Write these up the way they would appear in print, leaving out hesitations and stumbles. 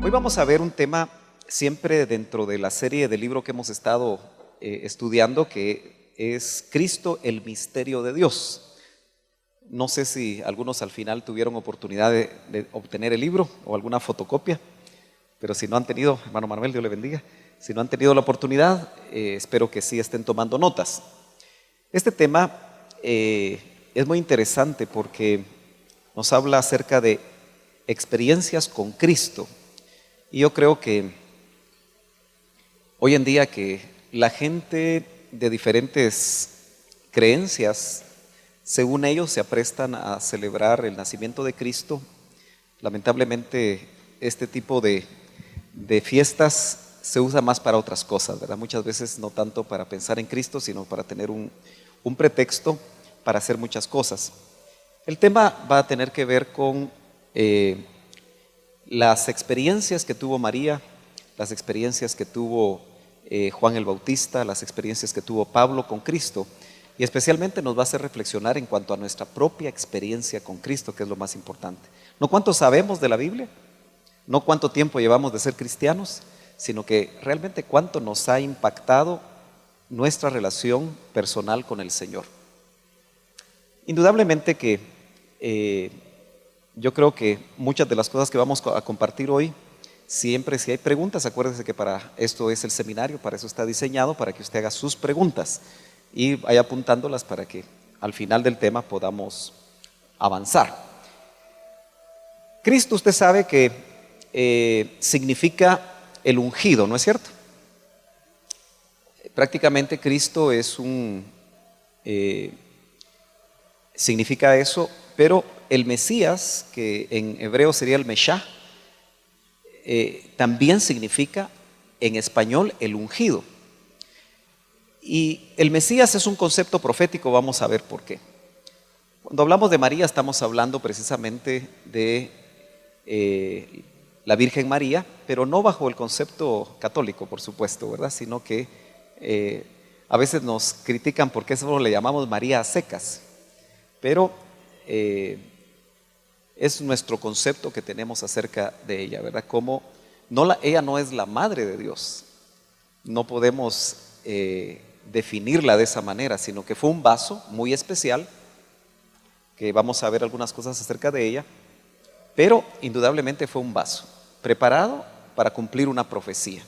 Hoy vamos a ver un tema siempre dentro de la serie del libro que hemos estado estudiando, que es Cristo, el misterio de Dios. No sé si algunos al final tuvieron oportunidad de obtener el libro o alguna fotocopia, pero si no han tenido, hermano Manuel, Dios le bendiga, si no han tenido la oportunidad, espero que sí estén tomando notas. Este tema es muy interesante porque nos habla acerca de experiencias con Cristo. Y yo creo que hoy en día que la gente de diferentes creencias, según ellos, se aprestan a celebrar el nacimiento de Cristo. Lamentablemente, este tipo de fiestas se usa más para otras cosas, ¿verdad? Muchas veces no tanto para pensar en Cristo, sino para tener un pretexto para hacer muchas cosas. El tema va a tener que ver con las experiencias que tuvo María, las experiencias que tuvo Juan el Bautista, las experiencias que tuvo Pablo con Cristo, y especialmente nos va a hacer reflexionar en cuanto a nuestra propia experiencia con Cristo, que es lo más importante. No cuánto sabemos de la Biblia, no cuánto tiempo llevamos de ser cristianos, sino que realmente cuánto nos ha impactado nuestra relación personal con el Señor. Indudablemente que yo creo que muchas de las cosas que vamos a compartir hoy, siempre si hay preguntas, acuérdese que para esto es el seminario, para eso está diseñado, para que usted haga sus preguntas y vaya apuntándolas para que al final del tema podamos avanzar. Cristo, usted sabe que significa el ungido, ¿no es cierto? Prácticamente Cristo es significa eso, pero el Mesías, que en hebreo sería el Meshá, también significa en español el ungido. Y el Mesías es un concepto profético, vamos a ver por qué. Cuando hablamos de María estamos hablando precisamente de la Virgen María, pero no bajo el concepto católico, por supuesto, ¿verdad? Sino que a veces nos critican porque eso le llamamos María a secas, pero es nuestro concepto que tenemos acerca de ella, ¿verdad? Como ella no es la madre de Dios, no podemos definirla de esa manera, sino que fue un vaso muy especial, que vamos a ver algunas cosas acerca de ella, pero indudablemente fue un vaso preparado para cumplir una profecía.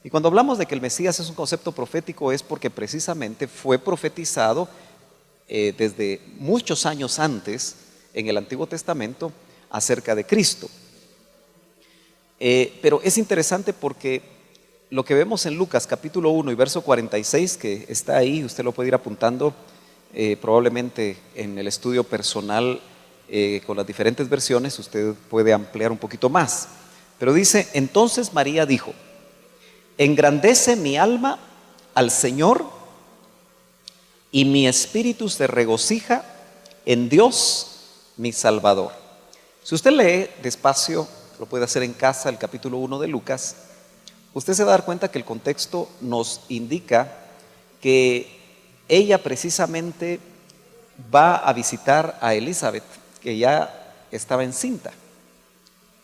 Y cuando hablamos de que el Mesías es un concepto profético, es porque precisamente fue profetizado desde muchos años antes en el Antiguo Testamento acerca de Cristo. Pero es interesante porque lo que vemos en Lucas capítulo 1 y verso 46, que está ahí, usted lo puede ir apuntando probablemente en el estudio personal con las diferentes versiones, usted puede ampliar un poquito más. Pero dice: entonces María dijo: engrandece mi alma al Señor, y mi espíritu se regocija en Dios mi Salvador. Si usted lee despacio, lo puede hacer en casa, el capítulo 1 de Lucas, usted se va a dar cuenta que el contexto nos indica que ella precisamente va a visitar a Elizabeth, que ya estaba encinta.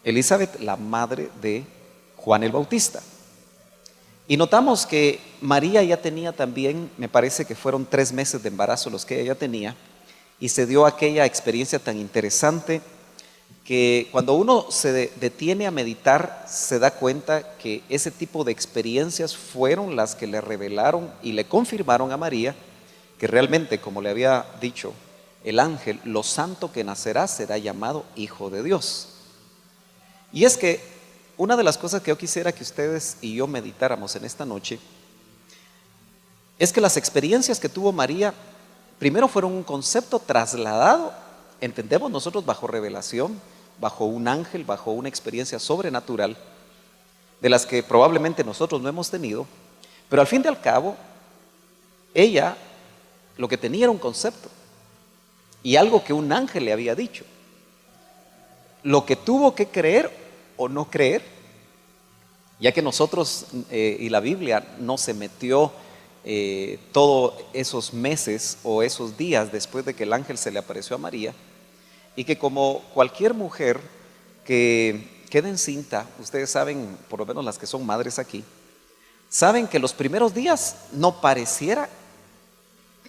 Elizabeth, la madre de Juan el Bautista. Y notamos que María ya tenía también, me parece que fueron 3 meses de embarazo los que ella tenía, y se dio aquella experiencia tan interesante que cuando uno se detiene a meditar, se da cuenta que ese tipo de experiencias fueron las que le revelaron y le confirmaron a María que realmente, como le había dicho el ángel, lo santo que nacerá será llamado Hijo de Dios. Y es que una de las cosas que yo quisiera que ustedes y yo meditáramos en esta noche es que las experiencias que tuvo María primero fueron un concepto trasladado, entendemos nosotros, bajo revelación, bajo un ángel, bajo una experiencia sobrenatural, de las que probablemente nosotros no hemos tenido, pero al fin y al cabo, ella lo que tenía era un concepto y algo que un ángel le había dicho. Lo que tuvo que creer o no creer, ya que nosotros y la Biblia no se metió todos esos meses o esos días después de que el ángel se le apareció a María, y que como cualquier mujer que queda encinta, ustedes saben, por lo menos las que son madres aquí, saben que los primeros días no pareciera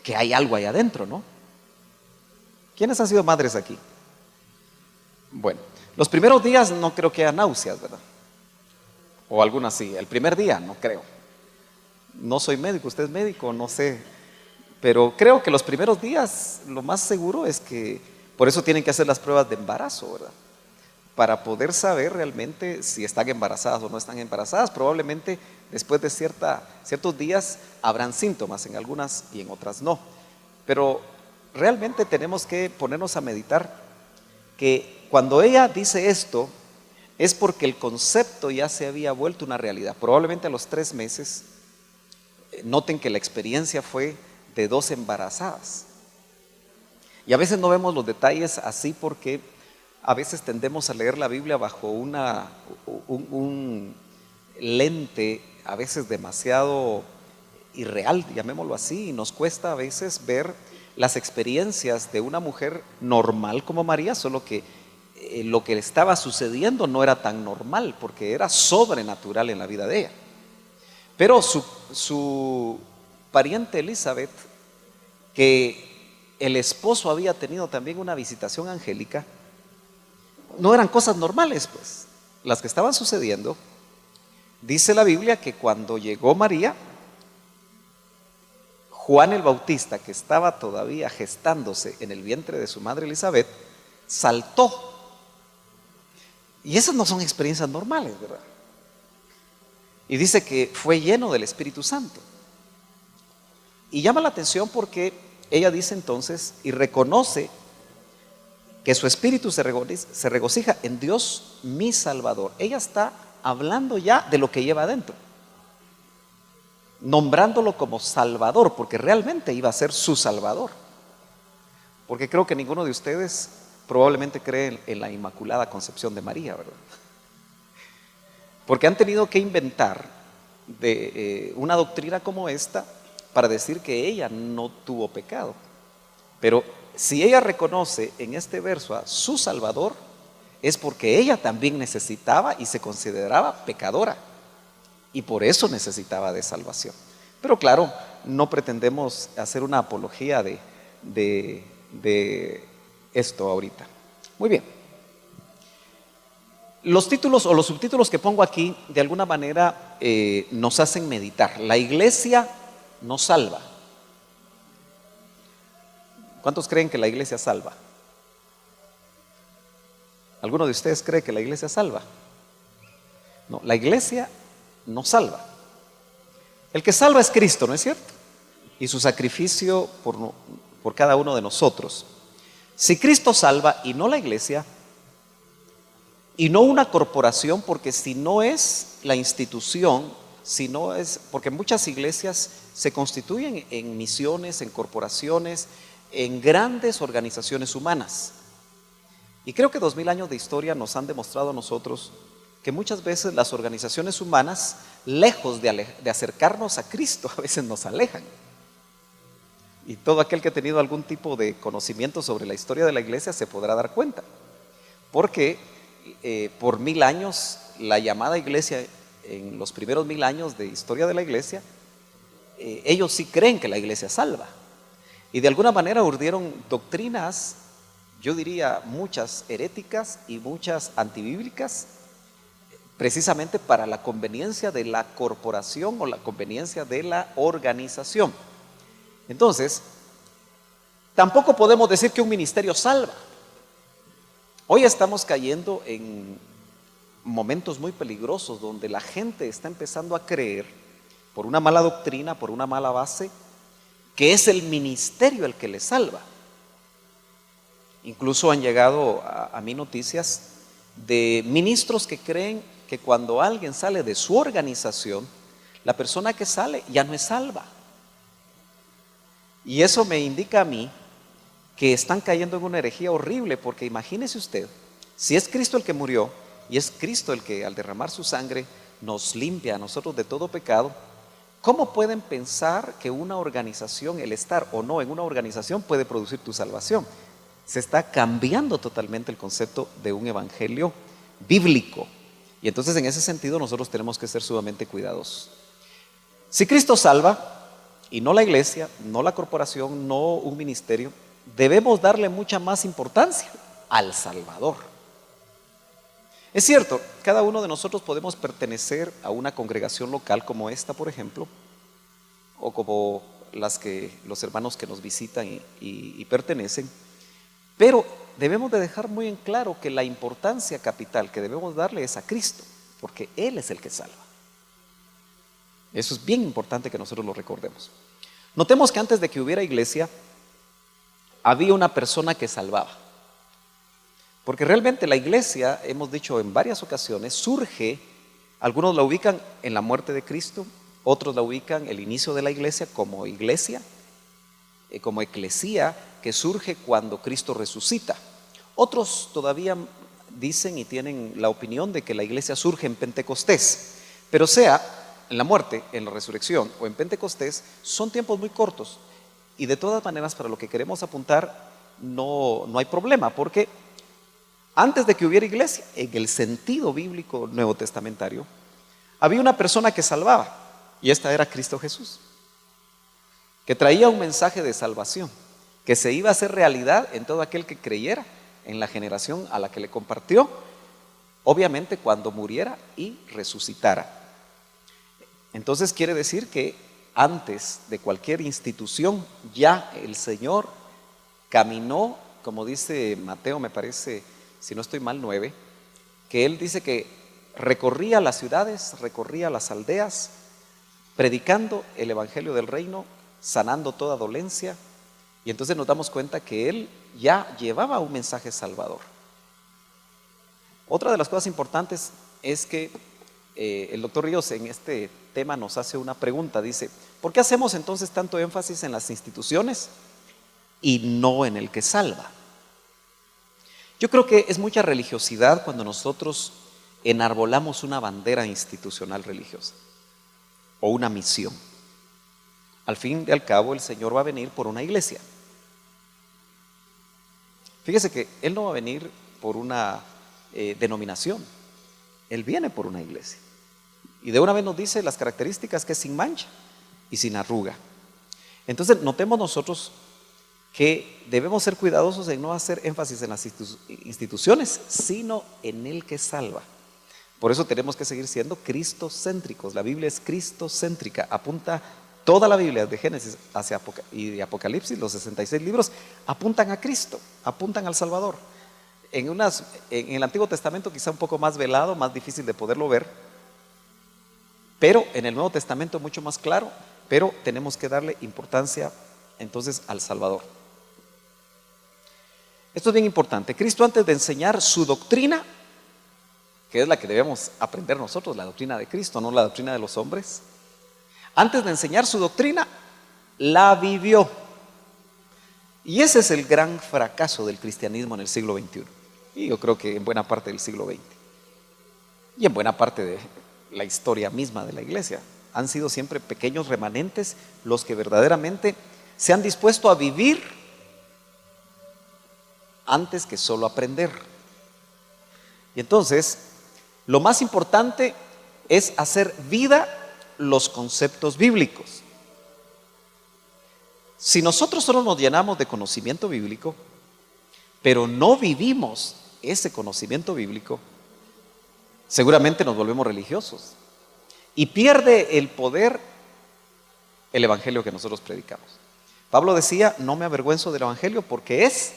que hay algo ahí adentro, ¿no? ¿Quiénes han sido madres aquí? Bueno, los primeros días no creo que haya náuseas, ¿verdad? O algunas sí. El primer día no creo. No soy médico, usted es médico, no sé. Pero creo que los primeros días lo más seguro es que por eso tienen que hacer las pruebas de embarazo, ¿verdad? Para poder saber realmente si están embarazadas o no están embarazadas. Probablemente después de ciertos días habrán síntomas, en algunas y en otras no. Pero realmente tenemos que ponernos a meditar que cuando ella dice esto es porque el concepto ya se había vuelto una realidad. Probablemente a los 3 meses, noten que la experiencia fue de 2 embarazadas. Y a veces no vemos los detalles así porque a veces tendemos a leer la Biblia bajo un lente a veces demasiado irreal, llamémoslo así, y nos cuesta a veces ver las experiencias de una mujer normal como María, solo que lo que le estaba sucediendo no era tan normal porque era sobrenatural en la vida de ella. Pero su pariente Elizabeth, que el esposo había tenido también una visitación angélica, no eran cosas normales, pues, las que estaban sucediendo. Dice la Biblia que cuando llegó María, Juan el Bautista, que estaba todavía gestándose en el vientre de su madre Elizabeth, saltó. Y esas no son experiencias normales, ¿verdad? Y dice que fue lleno del Espíritu Santo. Y llama la atención porque ella dice entonces y reconoce que su espíritu se regocija en Dios mi Salvador. Ella está hablando ya de lo que lleva adentro, nombrándolo como Salvador, porque realmente iba a ser su Salvador. Porque creo que ninguno de ustedes probablemente cree en la Inmaculada Concepción de María, ¿verdad? Porque han tenido que inventar una doctrina como esta para decir que ella no tuvo pecado. Pero si ella reconoce en este verso a su Salvador, es porque ella también necesitaba y se consideraba pecadora. Y por eso necesitaba de salvación. Pero claro, no pretendemos hacer una apología de esto ahorita. Muy bien. Los títulos o los subtítulos que pongo aquí de alguna manera nos hacen meditar. La iglesia nos salva. ¿Cuántos creen que la iglesia salva? ¿Alguno de ustedes cree que la iglesia salva? No, la iglesia no salva. El que salva es Cristo, ¿no es cierto? Y su sacrificio por cada uno de nosotros. Si Cristo salva y no la iglesia, y no una corporación, porque si no es la institución, si no es, porque muchas iglesias se constituyen en misiones, en corporaciones, en grandes organizaciones humanas. Y creo que 2000 años de historia nos han demostrado a nosotros que muchas veces las organizaciones humanas, lejos de acercarnos a Cristo, a veces nos alejan. Y todo aquel que ha tenido algún tipo de conocimiento sobre la historia de la iglesia se podrá dar cuenta. Porque por 1000 años, la llamada iglesia, en los primeros 1000 años de historia de la iglesia, ellos sí creen que la iglesia salva. Y de alguna manera urdieron doctrinas, yo diría muchas heréticas y muchas antibíblicas, precisamente para la conveniencia de la corporación o la conveniencia de la organización. Entonces, tampoco podemos decir que un ministerio salva. Hoy estamos cayendo en momentos muy peligrosos donde la gente está empezando a creer, por una mala doctrina, por una mala base, que es el ministerio el que le salva. Incluso han llegado a mí noticias de ministros que creen que cuando alguien sale de su organización, la persona que sale ya no es salva. Y eso me indica a mí que están cayendo en una herejía horrible, porque imagínese usted, si es Cristo el que murió y es Cristo el que al derramar su sangre nos limpia a nosotros de todo pecado, ¿cómo pueden pensar que una organización, el estar o no en una organización puede producir tu salvación? Se está cambiando totalmente el concepto de un evangelio bíblico. Y entonces en ese sentido nosotros tenemos que ser sumamente cuidadosos. Si Cristo salva, y no la iglesia, no la corporación, no un ministerio, debemos darle mucha más importancia al Salvador. Es cierto, cada uno de nosotros podemos pertenecer a una congregación local como esta, por ejemplo, o como los hermanos que nos visitan y pertenecen, pero debemos de dejar muy en claro que la importancia capital que debemos darle es a Cristo, porque Él es el que salva. Eso es bien importante que nosotros lo recordemos. Notemos que antes de que hubiera iglesia, había una persona que salvaba. Porque realmente la iglesia, hemos dicho en varias ocasiones, surge, algunos la ubican en la muerte de Cristo, otros la ubican el inicio de la iglesia, como eclesía, que surge cuando Cristo resucita. Otros todavía dicen y tienen la opinión de que la iglesia surge en Pentecostés, pero sea en la muerte, en la resurrección o en Pentecostés, son tiempos muy cortos. Y de todas maneras, para lo que queremos apuntar, no hay problema, porque antes de que hubiera iglesia, en el sentido bíblico nuevo testamentario, había una persona que salvaba, y esta era Cristo Jesús, que traía un mensaje de salvación, que se iba a hacer realidad en todo aquel que creyera en la generación a la que le compartió, obviamente cuando muriera y resucitara. Entonces quiere decir que antes de cualquier institución, ya el Señor caminó, como dice Mateo, me parece, si no estoy mal, 9, que Él dice que recorría las ciudades, recorría las aldeas, predicando el evangelio del reino, sanando toda dolencia, y entonces nos damos cuenta que Él ya llevaba un mensaje salvador. Otra de las cosas importantes es que el doctor Ríos en este tema nos hace una pregunta, dice, ¿por qué hacemos entonces tanto énfasis en las instituciones y no en el que salva? Yo creo que es mucha religiosidad cuando nosotros enarbolamos una bandera institucional religiosa o una misión. Al fin y al cabo, el Señor va a venir por una iglesia. Fíjese que Él no va a venir por una denominación, Él viene por una iglesia. Y de una vez nos dice las características, que es sin mancha y sin arruga. Entonces notemos nosotros que debemos ser cuidadosos en no hacer énfasis en las instituciones, sino en el que salva. Por eso tenemos que seguir siendo cristocéntricos. La Biblia es cristocéntrica, apunta toda la Biblia de Génesis y de Apocalipsis, los 66 libros, apuntan a Cristo, apuntan al Salvador. En el Antiguo Testamento quizá un poco más velado, más difícil de poderlo ver, pero en el Nuevo Testamento mucho más claro, pero tenemos que darle importancia entonces al Salvador. Esto es bien importante. Cristo, antes de enseñar su doctrina, que es la que debemos aprender nosotros, la doctrina de Cristo, no la doctrina de los hombres, antes de enseñar su doctrina, la vivió. Y ese es el gran fracaso del cristianismo en el siglo XXI. Y yo creo que en buena parte del siglo XX. Y en buena parte de la historia misma de la iglesia. Han sido siempre pequeños remanentes los que verdaderamente se han dispuesto a vivir antes que solo aprender. Y entonces, lo más importante es hacer vida los conceptos bíblicos. Si nosotros solo nos llenamos de conocimiento bíblico, pero no vivimos ese conocimiento bíblico, seguramente nos volvemos religiosos y pierde el poder el evangelio que nosotros predicamos. Pablo decía, no me avergüenzo del evangelio porque es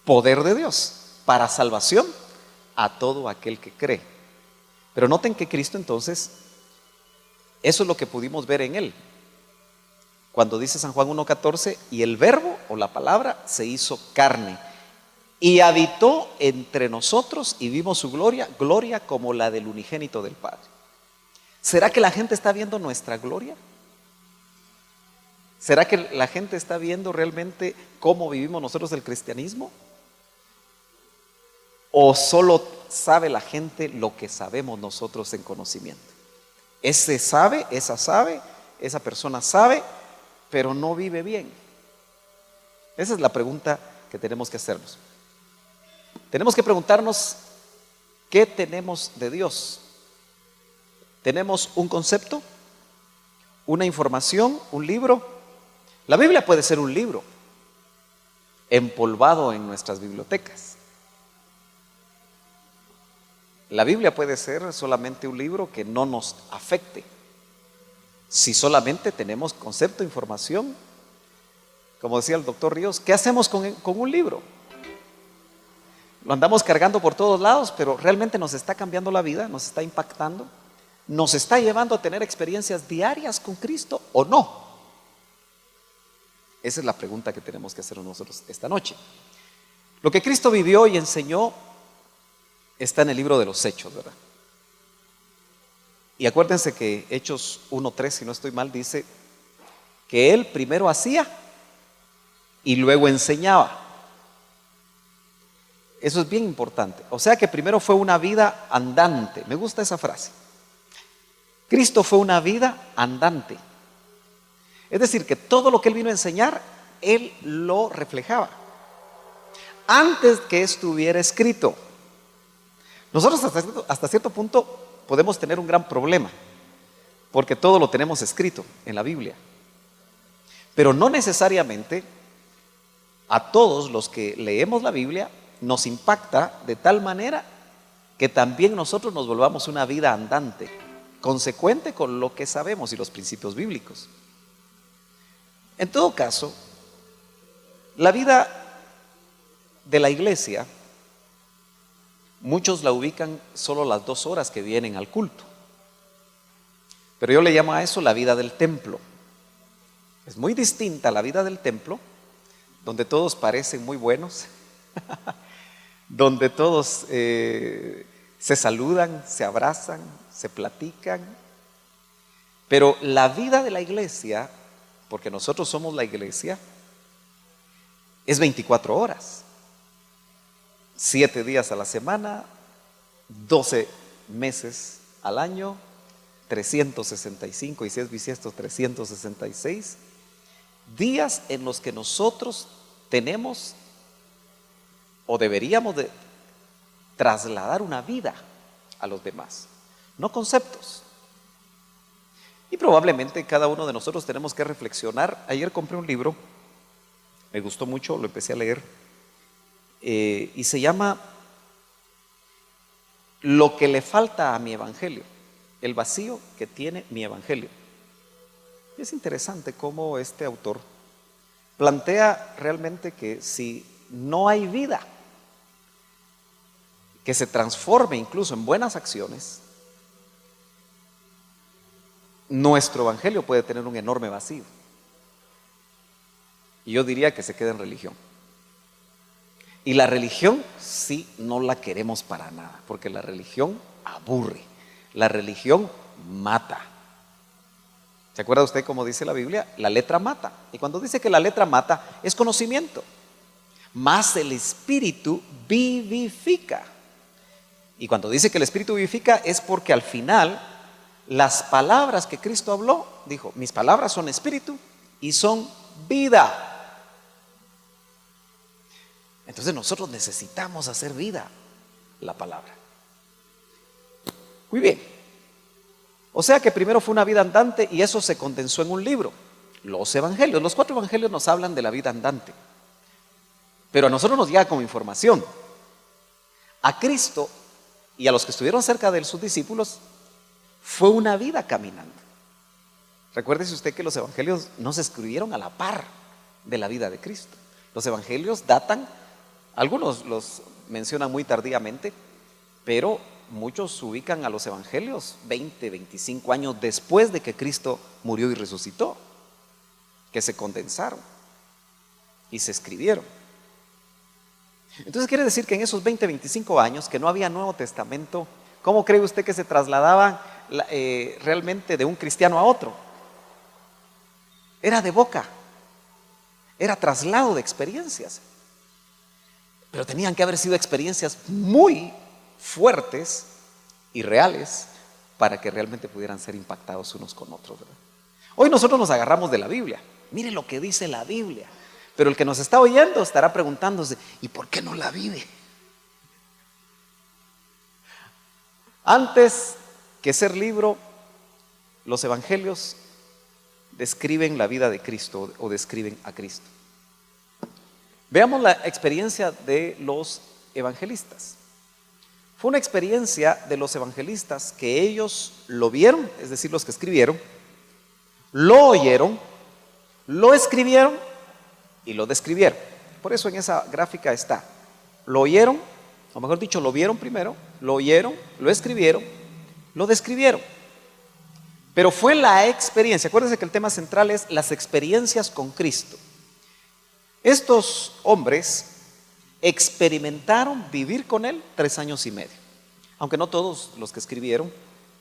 poder de Dios para salvación a todo aquel que cree. Pero noten que Cristo entonces, eso es lo que pudimos ver en Él. Cuando dice San Juan 1:14, y el verbo o la palabra se hizo carne y habitó entre nosotros y vimos su gloria, gloria como la del unigénito del Padre. ¿Será que la gente está viendo nuestra gloria? ¿Será que la gente está viendo realmente cómo vivimos nosotros el cristianismo? ¿O solo sabe la gente lo que sabemos nosotros en conocimiento? Ese sabe, esa persona sabe, pero no vive bien. Esa es la pregunta que tenemos que hacernos. Tenemos que preguntarnos ¿qué tenemos de Dios? ¿Tenemos un concepto? ¿Una información? ¿Un libro? La Biblia puede ser un libro empolvado en nuestras bibliotecas. La Biblia puede ser solamente un libro que no nos afecte. Si solamente tenemos concepto, información, como decía el doctor Ríos, ¿qué hacemos con un libro? Lo andamos cargando por todos lados, pero realmente nos está cambiando la vida, nos está impactando, nos está llevando a tener experiencias diarias con Cristo o no. Esa es la pregunta que tenemos que hacer nosotros esta noche. Lo que Cristo vivió y enseñó está en el libro de los Hechos, ¿verdad? Y acuérdense que Hechos 1:3, si no estoy mal, dice que Él primero hacía y luego enseñaba. Eso es bien importante. O sea que primero fue una vida andante. Me gusta esa frase. Cristo fue una vida andante. Es decir, que todo lo que Él vino a enseñar, Él lo reflejaba antes que estuviera escrito. Nosotros hasta cierto punto podemos tener un gran problema, porque todo lo tenemos escrito en la Biblia. Pero no necesariamente a todos los que leemos la Biblia nos impacta de tal manera que también nosotros nos volvamos una vida andante, consecuente con lo que sabemos y los principios bíblicos. En todo caso, la vida de la iglesia, muchos la ubican solo las 2 horas que vienen al culto. Pero yo le llamo a eso la vida del templo. Es muy distinta a la vida del templo, donde todos parecen muy buenos, donde todos se saludan, se abrazan, se platican. Pero la vida de la iglesia, porque nosotros somos la iglesia, es 24 horas. 7 días a la semana, 12 meses al año, 365 y si es bisiesto 366 días en los que nosotros tenemos o deberíamos de trasladar una vida a los demás, no conceptos. Y probablemente cada uno de nosotros tenemos que reflexionar. Ayer compré un libro, me gustó mucho, lo empecé a leer, y se llama Lo que le falta a mi evangelio, el vacío que tiene mi evangelio. Y es interesante cómo este autor plantea realmente que si no hay vida que se transforme incluso en buenas acciones, nuestro evangelio puede tener un enorme vacío. Y yo diría que se queda en religión. Y la religión sí no la queremos para nada, porque la religión aburre, la religión mata. ¿Se acuerda usted cómo dice la Biblia? La letra mata. Y cuando dice que la letra mata, es conocimiento. Mas el Espíritu vivifica. Y cuando dice que el Espíritu vivifica, es porque al final las palabras que Cristo habló, dijo, mis palabras son espíritu y son vida. Entonces nosotros necesitamos hacer vida la palabra. Muy bien. O sea que primero fue una vida andante y eso se condensó en un libro. Los evangelios, los 4 evangelios nos hablan de la vida andante. Pero a nosotros nos llega como información. A Cristo y a los que estuvieron cerca de él, sus discípulos, fue una vida caminando. Recuérdese usted que los evangelios no se escribieron a la par de la vida de Cristo. Los evangelios datan, algunos los mencionan muy tardíamente, pero muchos ubican a los evangelios 20, 25 años después de que Cristo murió y resucitó, que se condensaron y se escribieron. Entonces quiere decir que en esos 20, 25 años que no había Nuevo Testamento, ¿cómo cree usted que se trasladaban realmente de un cristiano a otro? Era de boca, era traslado de experiencias. Pero tenían que haber sido experiencias muy fuertes y reales para que realmente pudieran ser impactados unos con otros, ¿verdad? Hoy nosotros nos agarramos de la Biblia. Mire lo que dice la Biblia. Pero el que nos está oyendo estará preguntándose, ¿y por qué no la vive? Antes que ser libro, los evangelios describen la vida de Cristo o describen a Cristo. Veamos la experiencia de los evangelistas. Fue una experiencia de los evangelistas que ellos lo vieron, es decir, los que escribieron, lo oyeron, lo escribieron y lo describieron. Por eso en esa gráfica está, lo oyeron, o mejor dicho, lo vieron primero, lo oyeron, lo escribieron, lo describieron. Pero fue la experiencia, acuérdense que el tema central es las experiencias con Cristo. Estos hombres experimentaron vivir con Él 3 años y medio. Aunque no todos los que escribieron,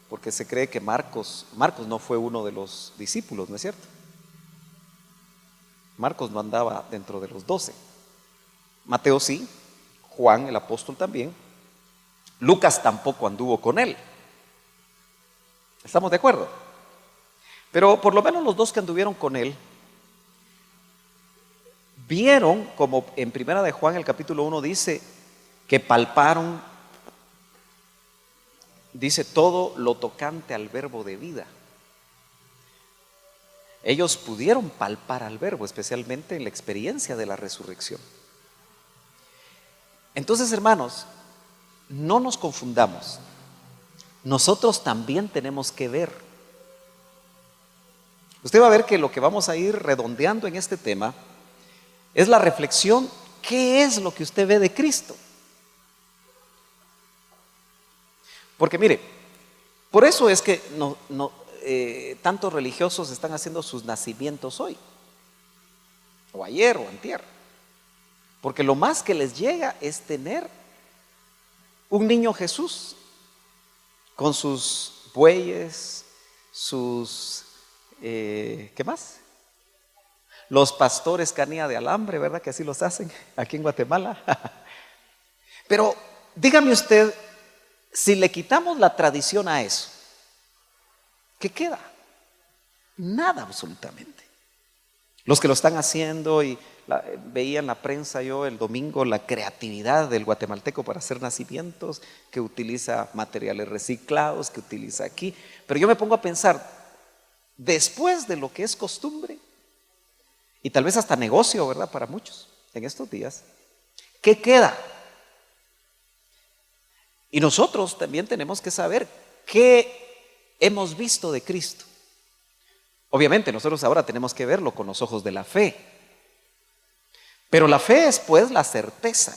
porque se cree que Marcos no fue uno de los discípulos, ¿no es cierto? Marcos no andaba dentro de los 12. Mateo sí, Juan el apóstol también, Lucas tampoco anduvo con él. ¿Estamos de acuerdo? Pero por lo menos los 2 que anduvieron con él vieron, como en primera de Juan el capítulo 1 dice, que palparon, dice, todo lo tocante al verbo de vida. Ellos pudieron palpar al verbo, especialmente en la experiencia de la resurrección. Entonces, hermanos, no nos confundamos. Nosotros también tenemos que ver. Usted va a ver que lo que vamos a ir redondeando en este tema es la reflexión, ¿qué es lo que usted ve de Cristo? Porque mire, por eso es que tantos religiosos están haciendo sus nacimientos hoy, o ayer, o antier. Porque lo más que les llega es tener un niño Jesús con sus bueyes, sus, ¿qué más? Los pastores canía de alambre, ¿verdad? Que así los hacen aquí en Guatemala. Pero dígame usted, si le quitamos la tradición a eso, ¿qué queda? Nada absolutamente. Los que lo están haciendo y veía en la prensa yo el domingo la creatividad del guatemalteco para hacer nacimientos, que utiliza materiales reciclados, que utiliza aquí. Pero yo me pongo a pensar, después de lo que es costumbre, y tal vez hasta negocio, ¿verdad? Para muchos en estos días, ¿qué queda? Y nosotros también tenemos que saber qué hemos visto de Cristo. Obviamente nosotros ahora tenemos que verlo con los ojos de la fe. Pero la fe es pues la certeza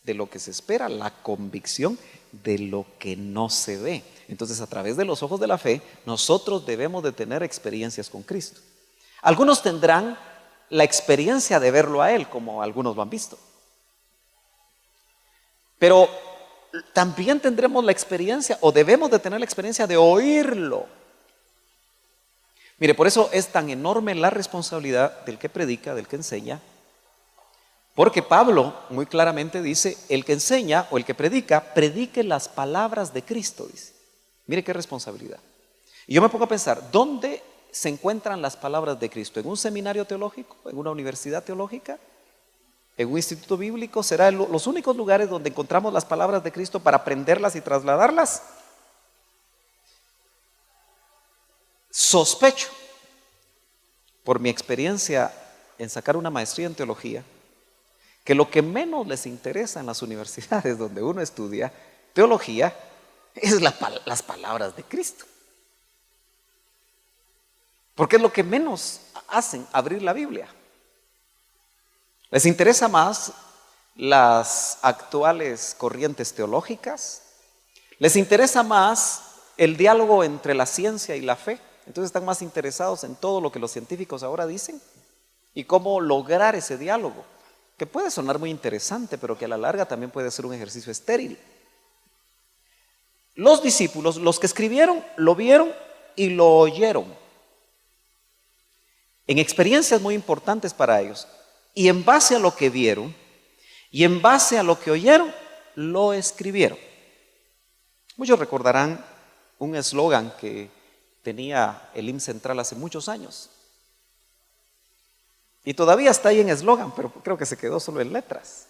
de lo que se espera, la convicción de lo que no se ve. Entonces, a través de los ojos de la fe, nosotros debemos de tener experiencias con Cristo. Algunos tendrán la experiencia de verlo a Él, como algunos lo han visto. Pero también tendremos la experiencia, o debemos de tener la experiencia de oírlo. Mire, por eso es tan enorme la responsabilidad del que predica, del que enseña, porque Pablo muy claramente dice, el que enseña o el que predica, predique las palabras de Cristo, dice. Mire qué responsabilidad. Y yo me pongo a pensar, ¿dónde se encuentran las palabras de Cristo? ¿En un seminario teológico? ¿En una universidad teológica? ¿En un instituto bíblico? ¿Será los únicos lugares donde encontramos las palabras de Cristo para aprenderlas y trasladarlas? Sospecho, por mi experiencia en sacar una maestría en teología, que lo que menos les interesa en las universidades donde uno estudia teología es las palabras de Cristo. Porque es lo que menos hacen, abrir la Biblia. Les interesa más las actuales corrientes teológicas, les interesa más el diálogo entre la ciencia y la fe. Entonces están más interesados en todo lo que los científicos ahora dicen y cómo lograr ese diálogo, que puede sonar muy interesante, pero que a la larga también puede ser un ejercicio estéril. Los discípulos, los que escribieron, lo vieron y lo oyeron, en experiencias muy importantes para ellos, y en base a lo que vieron y en base a lo que oyeron, lo escribieron. Muchos recordarán un eslogan que tenía el IMSS Central hace muchos años, y todavía está ahí en eslogan, pero creo que se quedó solo en letras.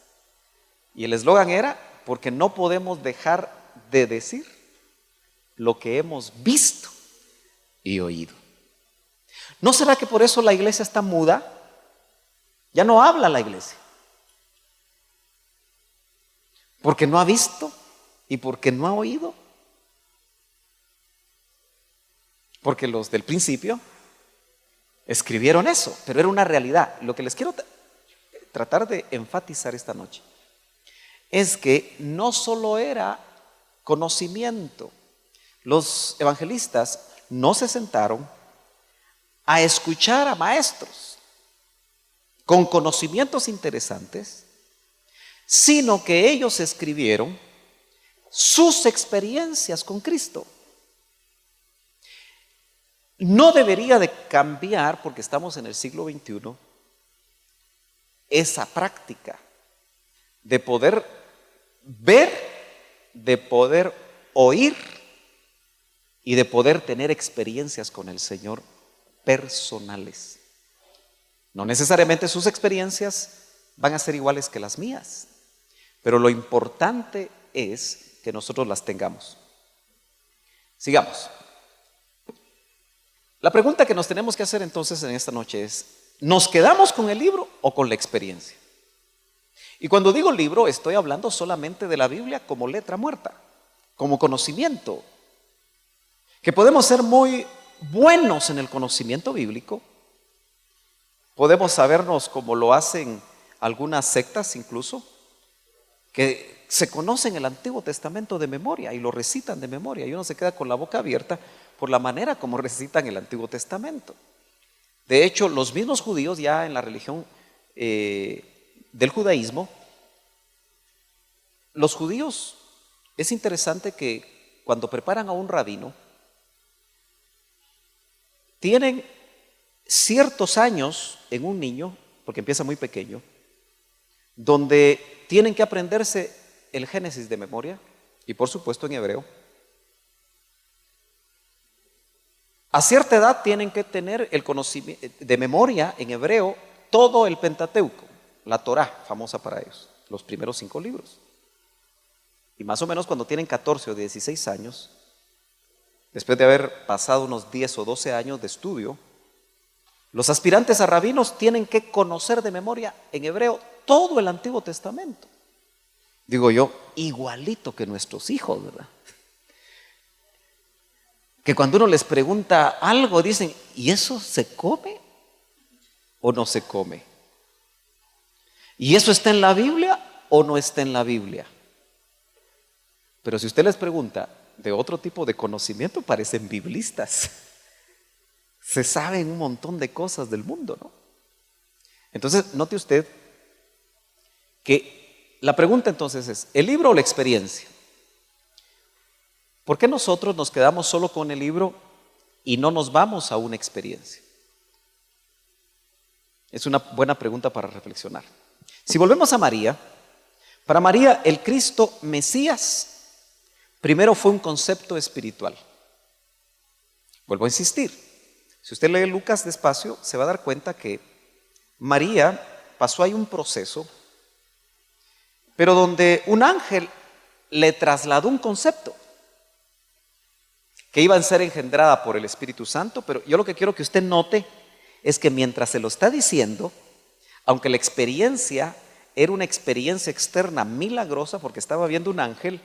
Y el eslogan era, porque no podemos dejar de decir lo que hemos visto y oído. ¿No será que por eso la iglesia está muda? Ya no habla la iglesia. Porque no ha visto y porque no ha oído. Porque los del principio escribieron eso, pero era una realidad. Lo que les quiero tratar de enfatizar esta noche es que no solo era conocimiento. Los evangelistas no se sentaron a escuchar a maestros con conocimientos interesantes, sino que ellos escribieron sus experiencias con Cristo. No debería de cambiar, porque estamos en el siglo XXI, esa práctica de poder ver, de poder oír y de poder tener experiencias con el Señor personales. No necesariamente sus experiencias van a ser iguales que las mías, pero lo importante es que nosotros las tengamos. Sigamos. La pregunta que nos tenemos que hacer entonces en esta noche es, ¿nos quedamos con el libro o con la experiencia? Y cuando digo libro, estoy hablando solamente de la Biblia como letra muerta, como conocimiento, que podemos ser muy buenos en el conocimiento bíblico, podemos sabernos como lo hacen algunas sectas incluso, que se conocen el Antiguo Testamento de memoria y lo recitan de memoria, y uno se queda con la boca abierta por la manera como recitan el Antiguo Testamento. De hecho, los mismos judíos ya en la religión del judaísmo, los judíos, es interesante que cuando preparan a un rabino, tienen ciertos años en un niño, porque empieza muy pequeño, donde tienen que aprenderse el Génesis de memoria, y por supuesto en hebreo. A cierta edad tienen que tener el conocimiento de memoria en hebreo todo el Pentateuco, la Torá, famosa para ellos, los primeros 5 libros. Y más o menos cuando tienen 14 o 16 años, después de haber pasado unos 10 o 12 años de estudio, los aspirantes a rabinos tienen que conocer de memoria en hebreo todo el Antiguo Testamento. Digo yo, igualito que nuestros hijos, ¿verdad? Que cuando uno les pregunta algo dicen, ¿y eso se come o no se come? ¿Y eso está en la Biblia o no está en la Biblia? Pero si usted les pregunta de otro tipo de conocimiento, parecen biblistas. Se saben un montón de cosas del mundo, ¿no? Entonces, note usted que la pregunta entonces es, ¿el libro o la experiencia? ¿Por qué nosotros nos quedamos solo con el libro y no nos vamos a una experiencia? Es una buena pregunta para reflexionar. Si volvemos a María, para María el Cristo Mesías primero fue un concepto espiritual. Vuelvo a insistir, si usted lee Lucas despacio, se va a dar cuenta que María pasó ahí un proceso, pero donde un ángel le trasladó un concepto que iba a ser engendrada por el Espíritu Santo, pero yo lo que quiero que usted note es que mientras se lo está diciendo, aunque la experiencia era una experiencia externa milagrosa porque estaba viendo un ángel,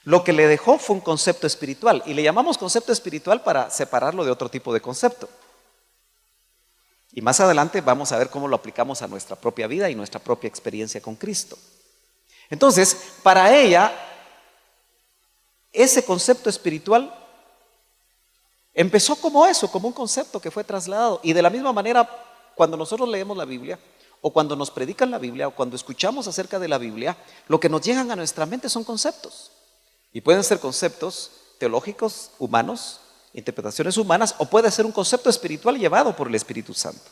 lo que le dejó fue un concepto espiritual, y le llamamos concepto espiritual para separarlo de otro tipo de concepto. Y más adelante vamos a ver cómo lo aplicamos a nuestra propia vida y nuestra propia experiencia con Cristo. Entonces, para ella, ese concepto espiritual empezó como eso, como un concepto que fue trasladado. Y de la misma manera, cuando nosotros leemos la Biblia, o cuando nos predican la Biblia, o cuando escuchamos acerca de la Biblia, lo que nos llegan a nuestra mente son conceptos. Y pueden ser conceptos teológicos, humanos, interpretaciones humanas, o puede ser un concepto espiritual llevado por el Espíritu Santo.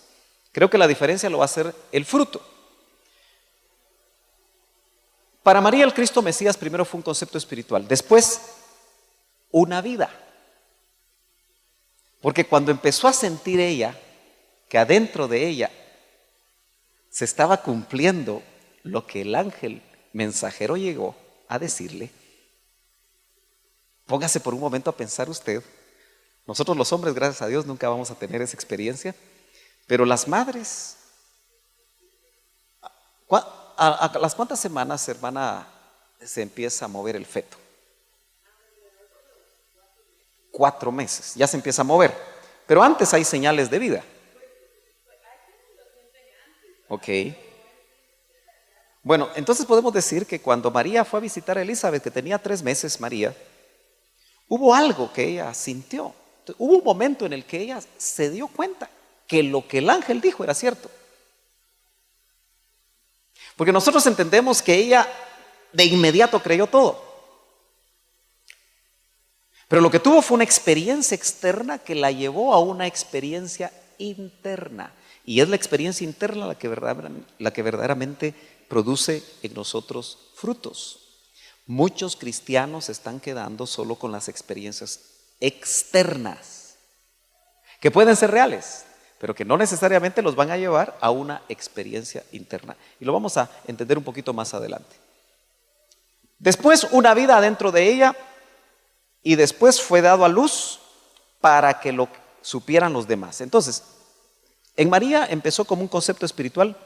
Creo que la diferencia lo va a ser el fruto. Para María el Cristo Mesías primero fue un concepto espiritual, después una vida. Porque cuando empezó a sentir ella que adentro de ella se estaba cumpliendo lo que el ángel mensajero llegó a decirle, Póngase por un momento a pensar usted. Nosotros los hombres, gracias a Dios, nunca vamos a tener esa experiencia, pero las madres, ¿a las cuántas semanas, hermana, se empieza a mover el feto? 4 meses, ya se empieza a mover, pero antes hay señales de vida. Ok. Bueno, entonces podemos decir que cuando María fue a visitar a Elizabeth, que tenía 3 meses, María, hubo algo que ella sintió. Hubo un momento en el que ella se dio cuenta que lo que el ángel dijo era cierto. Porque nosotros entendemos que ella de inmediato creyó todo. Pero lo que tuvo fue una experiencia externa que la llevó a una experiencia interna. Y es la experiencia interna la que verdaderamente produce en nosotros frutos. Muchos cristianos se están quedando solo con las experiencias externas, que pueden ser reales, pero que no necesariamente los van a llevar a una experiencia interna. Y lo vamos a entender un poquito más adelante. Después, una vida adentro de ella, y después fue dado a luz para que lo supieran los demás. Entonces, en María empezó como un concepto espiritual,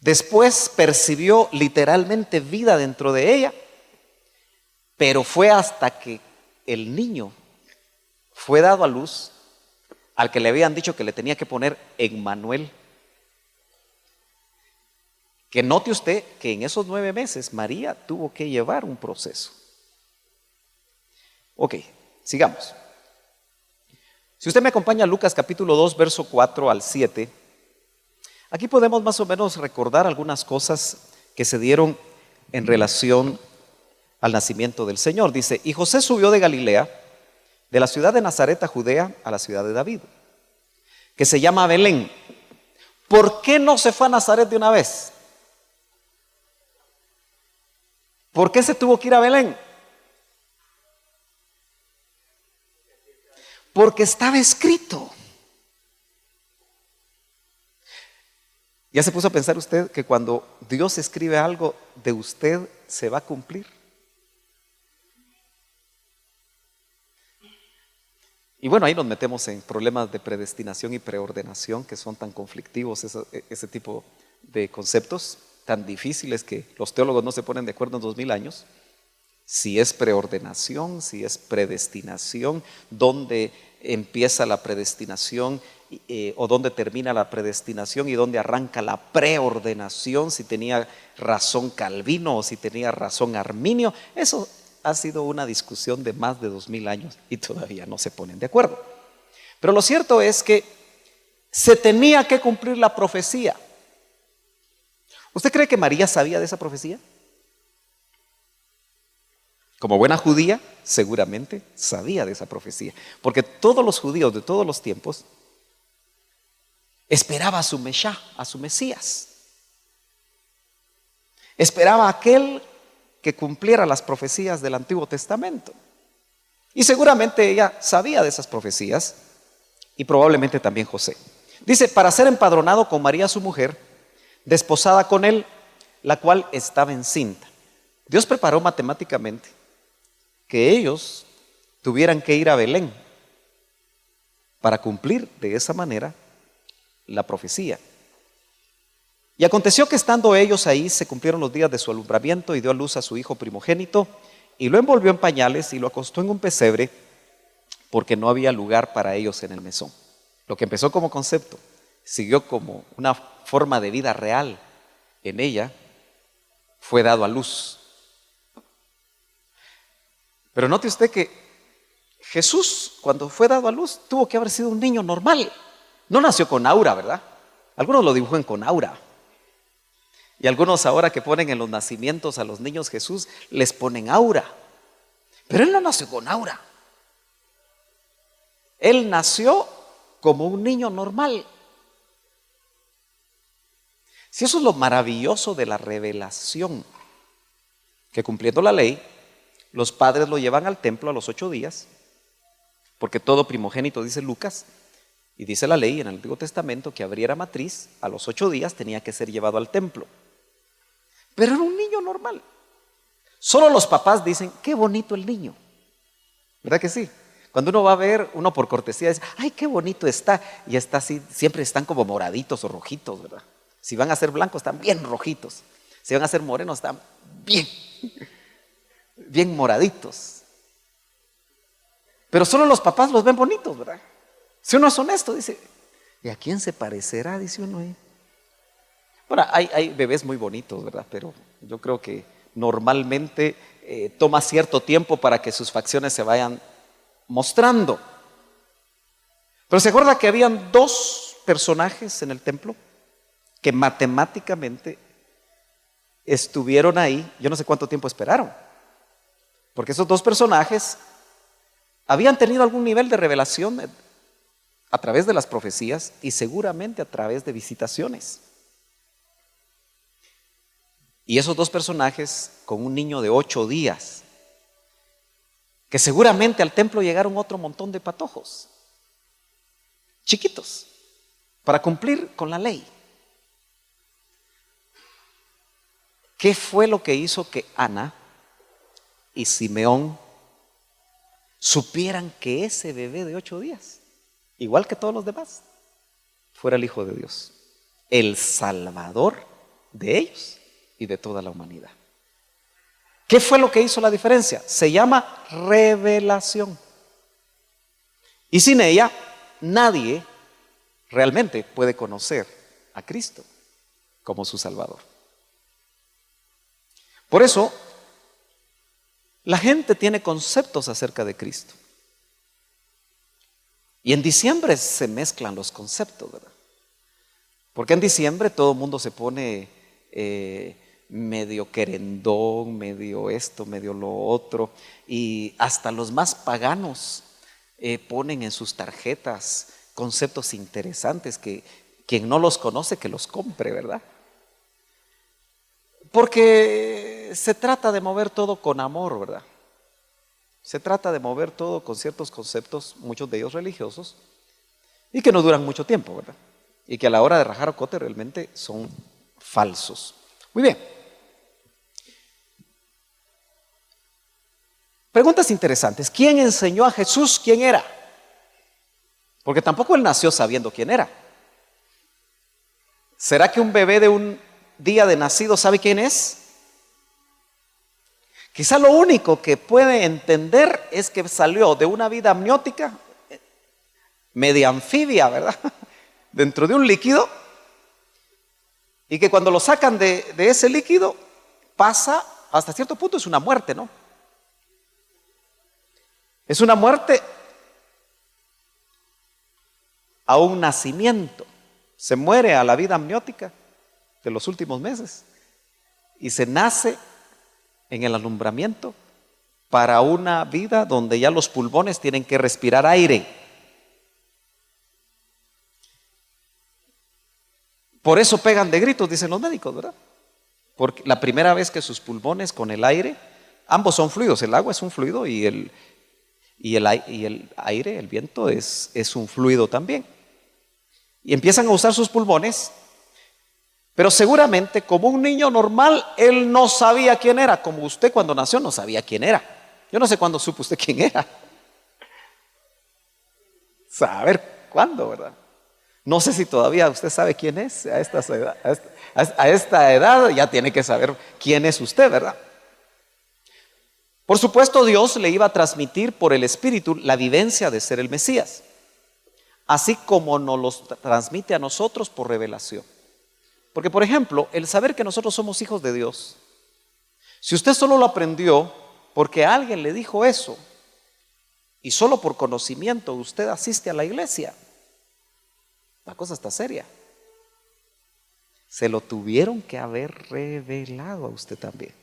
después percibió literalmente vida dentro de ella, pero fue hasta que el niño fue dado a luz, al que le habían dicho que le tenía que poner Emmanuel. Que note usted que en esos 9 meses María tuvo que llevar un proceso. Ok, sigamos. Si usted me acompaña a Lucas capítulo 2, verso 4 al 7, aquí podemos más o menos recordar algunas cosas que se dieron en relación al nacimiento del Señor. Dice, y José subió de Galilea, de la ciudad de Nazaret a Judea, a la ciudad de David, que se llama Belén. ¿Por qué no se fue a Nazaret de una vez? ¿Por qué se tuvo que ir a Belén? Porque estaba escrito. ¿Ya se puso a pensar usted que cuando Dios escribe algo de usted se va a cumplir? Y bueno, ahí nos metemos en problemas de predestinación y preordenación que son tan conflictivos, ese tipo de conceptos tan difíciles que los teólogos no se ponen de acuerdo en 2000 años. Si es preordenación, si es predestinación, dónde empieza la predestinación o dónde termina la predestinación y dónde arranca la preordenación, si tenía razón Calvino o si tenía razón Arminio. Eso ha sido una discusión de más de 2000 años y todavía no se ponen de acuerdo. Pero lo cierto es que se tenía que cumplir la profecía. ¿Usted cree que María sabía de esa profecía? Como buena judía, seguramente sabía de esa profecía, porque todos los judíos de todos los tiempos esperaban a su Meshá, a su Mesías. Esperaba a aquel que cumpliera las profecías del Antiguo Testamento. Y seguramente ella sabía de esas profecías y probablemente también José. Dice, para ser empadronado con María su mujer, desposada con él, la cual estaba encinta. Dios preparó matemáticamente que ellos tuvieran que ir a Belén para cumplir de esa manera la profecía. Y aconteció que estando ellos ahí se cumplieron los días de su alumbramiento y dio a luz a su hijo primogénito y lo envolvió en pañales y lo acostó en un pesebre porque no había lugar para ellos en el mesón. Lo que empezó como concepto siguió como una forma de vida real en ella, fue dado a luz. Pero note usted que Jesús, cuando fue dado a luz, tuvo que haber sido un niño normal. No nació con aura, ¿verdad? Algunos lo dibujan con aura. Y algunos ahora que ponen en los nacimientos a los niños Jesús, les ponen aura. Pero él no nació con aura. Él nació como un niño normal. Si eso es lo maravilloso de la revelación, que cumpliendo la ley, los padres lo llevan al templo a los 8 días, porque todo primogénito, dice Lucas, y dice la ley en el Antiguo Testamento, que abriera matriz, a los 8 días tenía que ser llevado al templo. Pero era un niño normal. Solo los papás dicen, qué bonito el niño. ¿Verdad que sí? Cuando uno va a ver, uno por cortesía dice, ay, qué bonito está. Y está así, siempre están como moraditos o rojitos, ¿verdad? Si van a ser blancos, están bien rojitos. Si van a ser morenos, están bien, bien moraditos. Pero solo los papás los ven bonitos, ¿verdad? Si uno es honesto, dice, ¿y a quién se parecerá? Dice uno ahí. Bueno, hay bebés muy bonitos, ¿verdad? Pero yo creo que normalmente toma cierto tiempo para que sus facciones se vayan mostrando. Pero se acuerda que habían dos personajes en el templo que matemáticamente estuvieron ahí, yo no sé cuánto tiempo esperaron, porque esos dos personajes habían tenido algún nivel de revelación a través de las profecías y seguramente a través de visitaciones. Y esos dos personajes con un niño de 8 días, que seguramente al templo llegaron otro montón de patojos, chiquitos, para cumplir con la ley. ¿Qué fue lo que hizo que Ana y Simeón supieran que ese bebé de 8 días, igual que todos los demás, fuera el Hijo de Dios, el Salvador de ellos y de toda la humanidad? ¿Qué fue lo que hizo la diferencia? Se llama revelación. Y sin ella, nadie realmente puede conocer a Cristo como su Salvador. Por eso, la gente tiene conceptos acerca de Cristo. Y en diciembre se mezclan los conceptos, ¿verdad? Porque en diciembre todo el mundo se pone medio querendón, medio esto, medio lo otro. Y hasta los más paganos ponen en sus tarjetas conceptos interesantes que quien no los conoce que los compre, ¿verdad? Porque se trata de mover todo con amor, ¿verdad? Se trata de mover todo con ciertos conceptos, muchos de ellos religiosos, y que no duran mucho tiempo, ¿verdad? Y que a la hora de rajar ocote realmente son falsos. Muy bien. Preguntas interesantes. ¿Quién enseñó a Jesús quién era? Porque tampoco él nació sabiendo quién era. ¿Será que un bebé de un día de nacido sabe quién es? Quizá lo único que puede entender es que salió de una vida amniótica, media anfibia, ¿verdad? Dentro de un líquido, y que cuando lo sacan de ese líquido pasa, hasta cierto punto es una muerte, ¿no? Es una muerte a un nacimiento. Se muere a la vida amniótica de los últimos meses y se nace en el alumbramiento para una vida donde ya los pulmones tienen que respirar aire. Por eso pegan de gritos, dicen los médicos, ¿verdad? Porque la primera vez que sus pulmones con el aire, ambos son fluidos, el agua es un fluido y el aire, el viento es un fluido también. Y empiezan a usar sus pulmones, pero seguramente como un niño normal, él no sabía quién era, como usted cuando nació no sabía quién era. Yo no sé cuándo supo usted quién era. Saber cuándo, ¿verdad? No sé si todavía usted sabe quién es a esta edad, ya tiene que saber quién es usted, ¿verdad? Por supuesto, Dios le iba a transmitir por el Espíritu la vivencia de ser el Mesías, así como nos los transmite a nosotros por revelación. Porque, por ejemplo, el saber que nosotros somos hijos de Dios, si usted solo lo aprendió porque alguien le dijo eso, y solo por conocimiento usted asiste a la iglesia, la cosa está seria. Se lo tuvieron que haber revelado a usted también.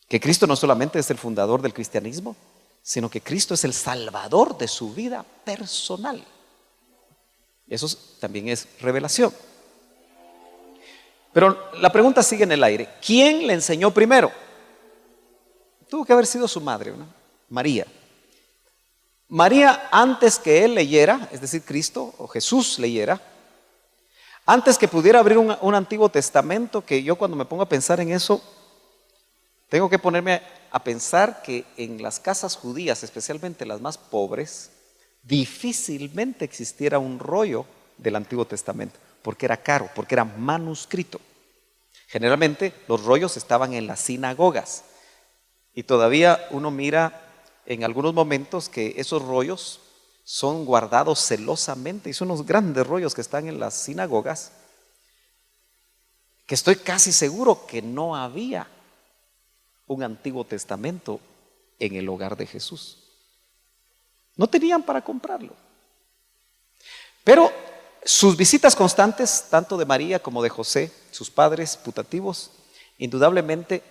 Que Cristo no solamente es el fundador del cristianismo, sino que Cristo es el salvador de su vida personal. Eso también es revelación. Pero la pregunta sigue en el aire. ¿Quién le enseñó primero? Tuvo que haber sido su madre, ¿no? María. María, antes que él leyera, es decir, Cristo o Jesús leyera, antes que pudiera abrir un Antiguo Testamento, que yo cuando me pongo a pensar en eso, Tengo que ponerme a pensar que en las casas judías, especialmente las más pobres, difícilmente existiera un rollo del Antiguo Testamento, porque era caro, porque era manuscrito. Generalmente los rollos estaban en las sinagogas y todavía uno mira en algunos momentos que esos rollos son guardados celosamente y son unos grandes rollos que están en las sinagogas, que estoy casi seguro que no había un Antiguo Testamento en el hogar de Jesús. No tenían para comprarlo. Pero sus visitas constantes, tanto de María como de José, sus padres putativos, indudablemente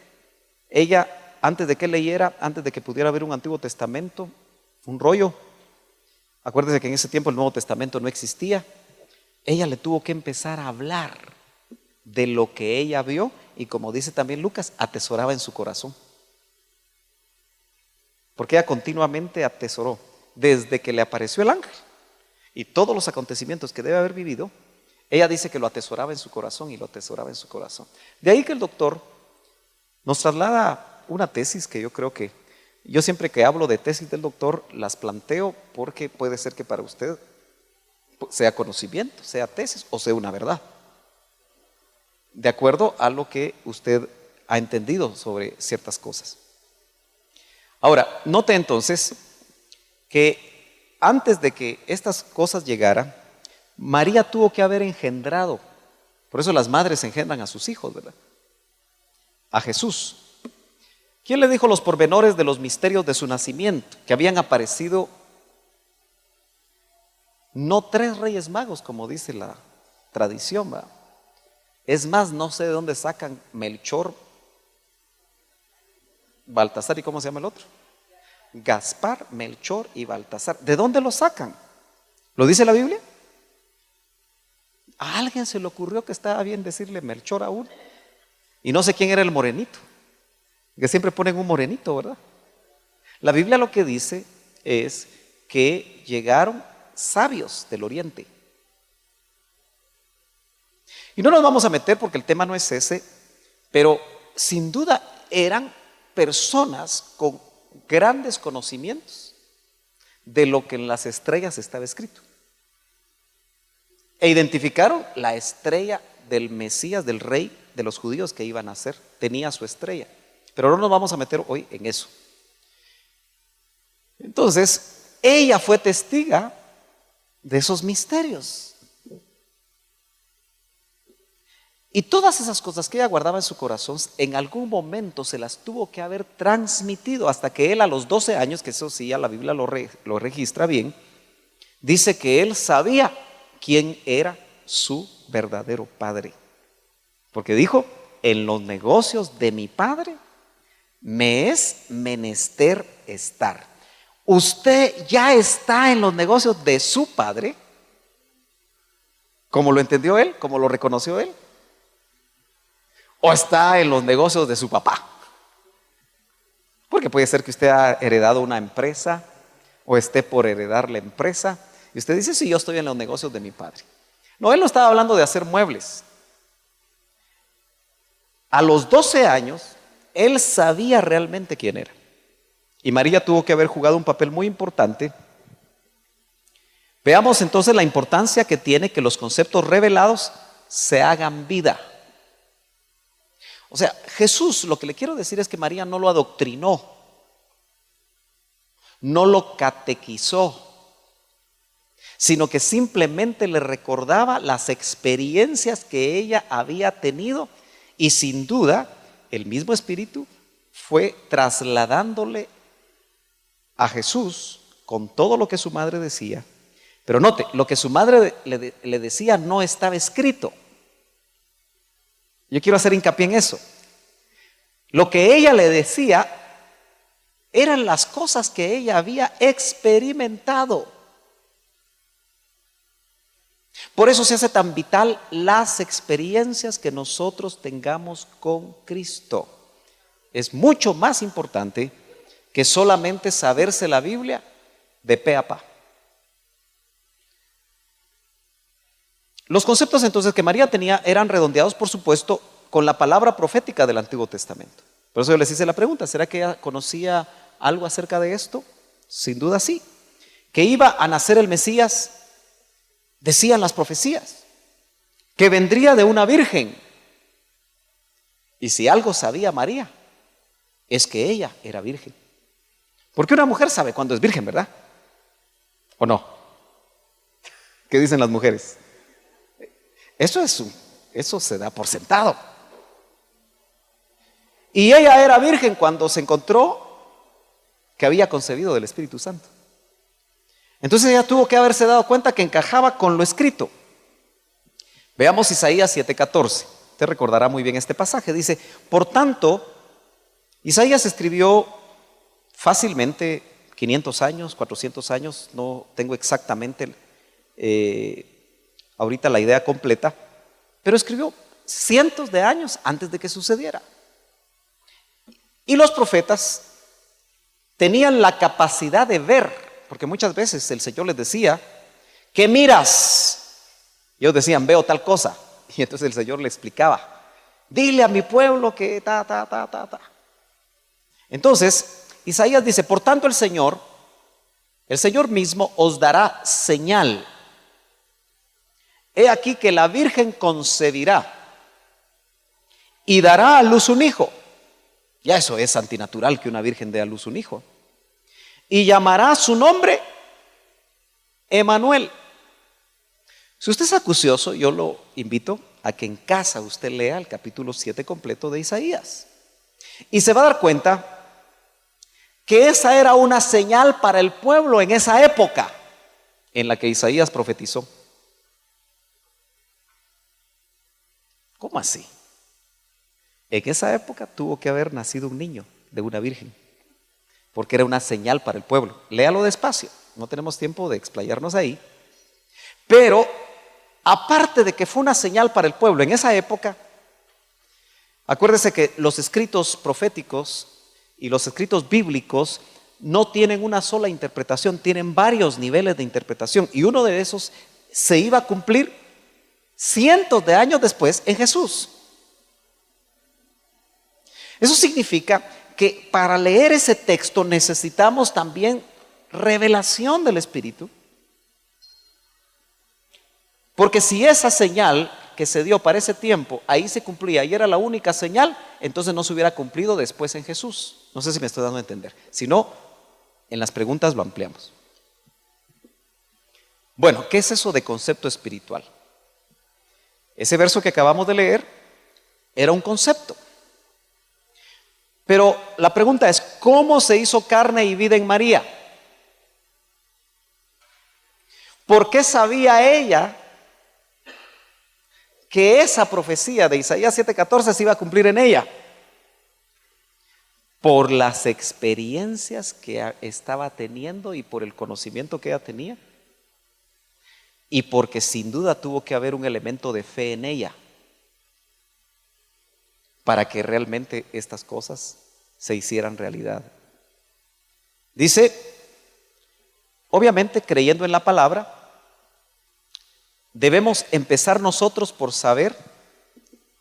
ella, antes de que leyera, antes de que pudiera ver un Antiguo Testamento, un rollo, acuérdense que en ese tiempo el Nuevo Testamento no existía, ella le tuvo que empezar a hablar de lo que ella vio y, como dice también Lucas, atesoraba en su corazón. Porque ella continuamente atesoró desde que le apareció el ángel y todos los acontecimientos que debe haber vivido. Ella dice que lo atesoraba en su corazón y lo atesoraba en su corazón. De ahí que el doctor nos traslada una tesis que yo creo que, yo siempre que hablo de tesis del doctor las planteo porque puede ser que para usted sea conocimiento, sea tesis o sea una verdad, de acuerdo a lo que usted ha entendido sobre ciertas cosas. Ahora, note entonces que antes de que estas cosas llegaran, María tuvo que haber engendrado, por eso las madres engendran a sus hijos, ¿verdad? A Jesús. ¿Quién le dijo los pormenores de los misterios de su nacimiento? Que habían aparecido no 3 reyes magos, como dice la tradición, ¿verdad? Es más, no sé de dónde sacan Melchor, Baltasar y ¿cómo se llama el otro? Gaspar, Melchor y Baltasar. ¿De dónde lo sacan? ¿Lo dice la Biblia? A alguien se le ocurrió que estaba bien decirle Melchor a uno. Y no sé quién era el morenito, que siempre ponen un morenito, ¿verdad? La Biblia lo que dice es que llegaron sabios del oriente. Y no nos vamos a meter porque el tema no es ese, pero sin duda eran personas con grandes conocimientos de lo que en las estrellas estaba escrito. E identificaron la estrella del Mesías, del rey de los judíos que iban a nacer. Tenía su estrella. Pero no nos vamos a meter hoy en eso. Entonces, ella fue testiga de esos misterios. Y todas esas cosas que ella guardaba en su corazón, en algún momento se las tuvo que haber transmitido, hasta que él a los 12 años, que eso sí, ya la Biblia lo registra bien, dice que él sabía quién era su verdadero padre. Porque dijo, en los negocios de mi padre me es menester estar. Usted ya está en los negocios de su padre, como lo entendió él, como lo reconoció él. O está en los negocios de su papá. Porque puede ser que usted ha heredado una empresa o esté por heredar la empresa y usted dice, sí, yo estoy en los negocios de mi padre. No, él no estaba hablando de hacer muebles. A los 12 años, él sabía realmente quién era. Y María tuvo que haber jugado un papel muy importante. Veamos entonces la importancia que tiene que los conceptos revelados se hagan vida. O sea, Jesús, lo que le quiero decir es que María no lo adoctrinó, no lo catequizó, sino que simplemente le recordaba las experiencias que ella había tenido y sin duda el mismo Espíritu fue trasladándole a Jesús con todo lo que su madre decía. Pero note, lo que su madre le decía no estaba escrito. Yo quiero hacer hincapié en eso. Lo que ella le decía eran las cosas que ella había experimentado. Por eso se hace tan vital las experiencias que nosotros tengamos con Cristo. Es mucho más importante que solamente saberse la Biblia de pe a pa. Los conceptos entonces que María tenía eran redondeados, por supuesto, con la palabra profética del Antiguo Testamento. Por eso yo les hice la pregunta, ¿será que ella conocía algo acerca de esto? Sin duda sí. Que iba a nacer el Mesías, decían las profecías, que vendría de una virgen. Y si algo sabía María, es que ella era virgen. Porque una mujer sabe cuándo es virgen, ¿verdad? ¿O no? ¿Qué dicen las mujeres? Eso se da por sentado. Y ella era virgen cuando se encontró que había concebido del Espíritu Santo. Entonces ella tuvo que haberse dado cuenta que encajaba con lo escrito. Veamos Isaías 7:14. Usted recordará muy bien este pasaje. Dice, por tanto, Isaías escribió fácilmente 500 años, 400 años, no tengo exactamente ahorita la idea completa, pero escribió cientos de años antes de que sucediera. Y los profetas tenían la capacidad de ver, porque muchas veces el Señor les decía, ¿qué miras? Y ellos decían, veo tal cosa. Y entonces el Señor le explicaba, dile a mi pueblo que ta. Entonces, Isaías dice, por tanto el Señor mismo os dará señal. He aquí que la Virgen concebirá y dará a luz un hijo. Ya eso es antinatural que una virgen dé a luz un hijo. Y llamará su nombre Emanuel. Si usted es acucioso, yo lo invito a que en casa usted lea el capítulo 7 completo de Isaías. Y se va a dar cuenta que esa era una señal para el pueblo en esa época en la que Isaías profetizó. ¿Cómo así? En esa época tuvo que haber nacido un niño de una virgen, porque era una señal para el pueblo. Léalo despacio, no tenemos tiempo de explayarnos ahí. Pero, aparte de que fue una señal para el pueblo en esa época, acuérdese que los escritos proféticos y los escritos bíblicos no tienen una sola interpretación, tienen varios niveles de interpretación. Y uno de esos se iba a cumplir cientos de años después en Jesús. Eso significa que para leer ese texto necesitamos también revelación del Espíritu. Porque si esa señal que se dio para ese tiempo, ahí se cumplía y era la única señal, entonces no se hubiera cumplido después en Jesús. No sé si me estoy dando a entender. Si no, en las preguntas lo ampliamos. Bueno, ¿qué es eso de concepto espiritual? Ese verso que acabamos de leer era un concepto. Pero la pregunta es, ¿cómo se hizo carne y vida en María? ¿Por qué sabía ella que esa profecía de Isaías 7:14 se iba a cumplir en ella? Por las experiencias que estaba teniendo y por el conocimiento que ella tenía. Y porque sin duda tuvo que haber un elemento de fe en ella para que realmente estas cosas se hicieran realidad. Dice, obviamente creyendo en la palabra, debemos empezar nosotros por saber,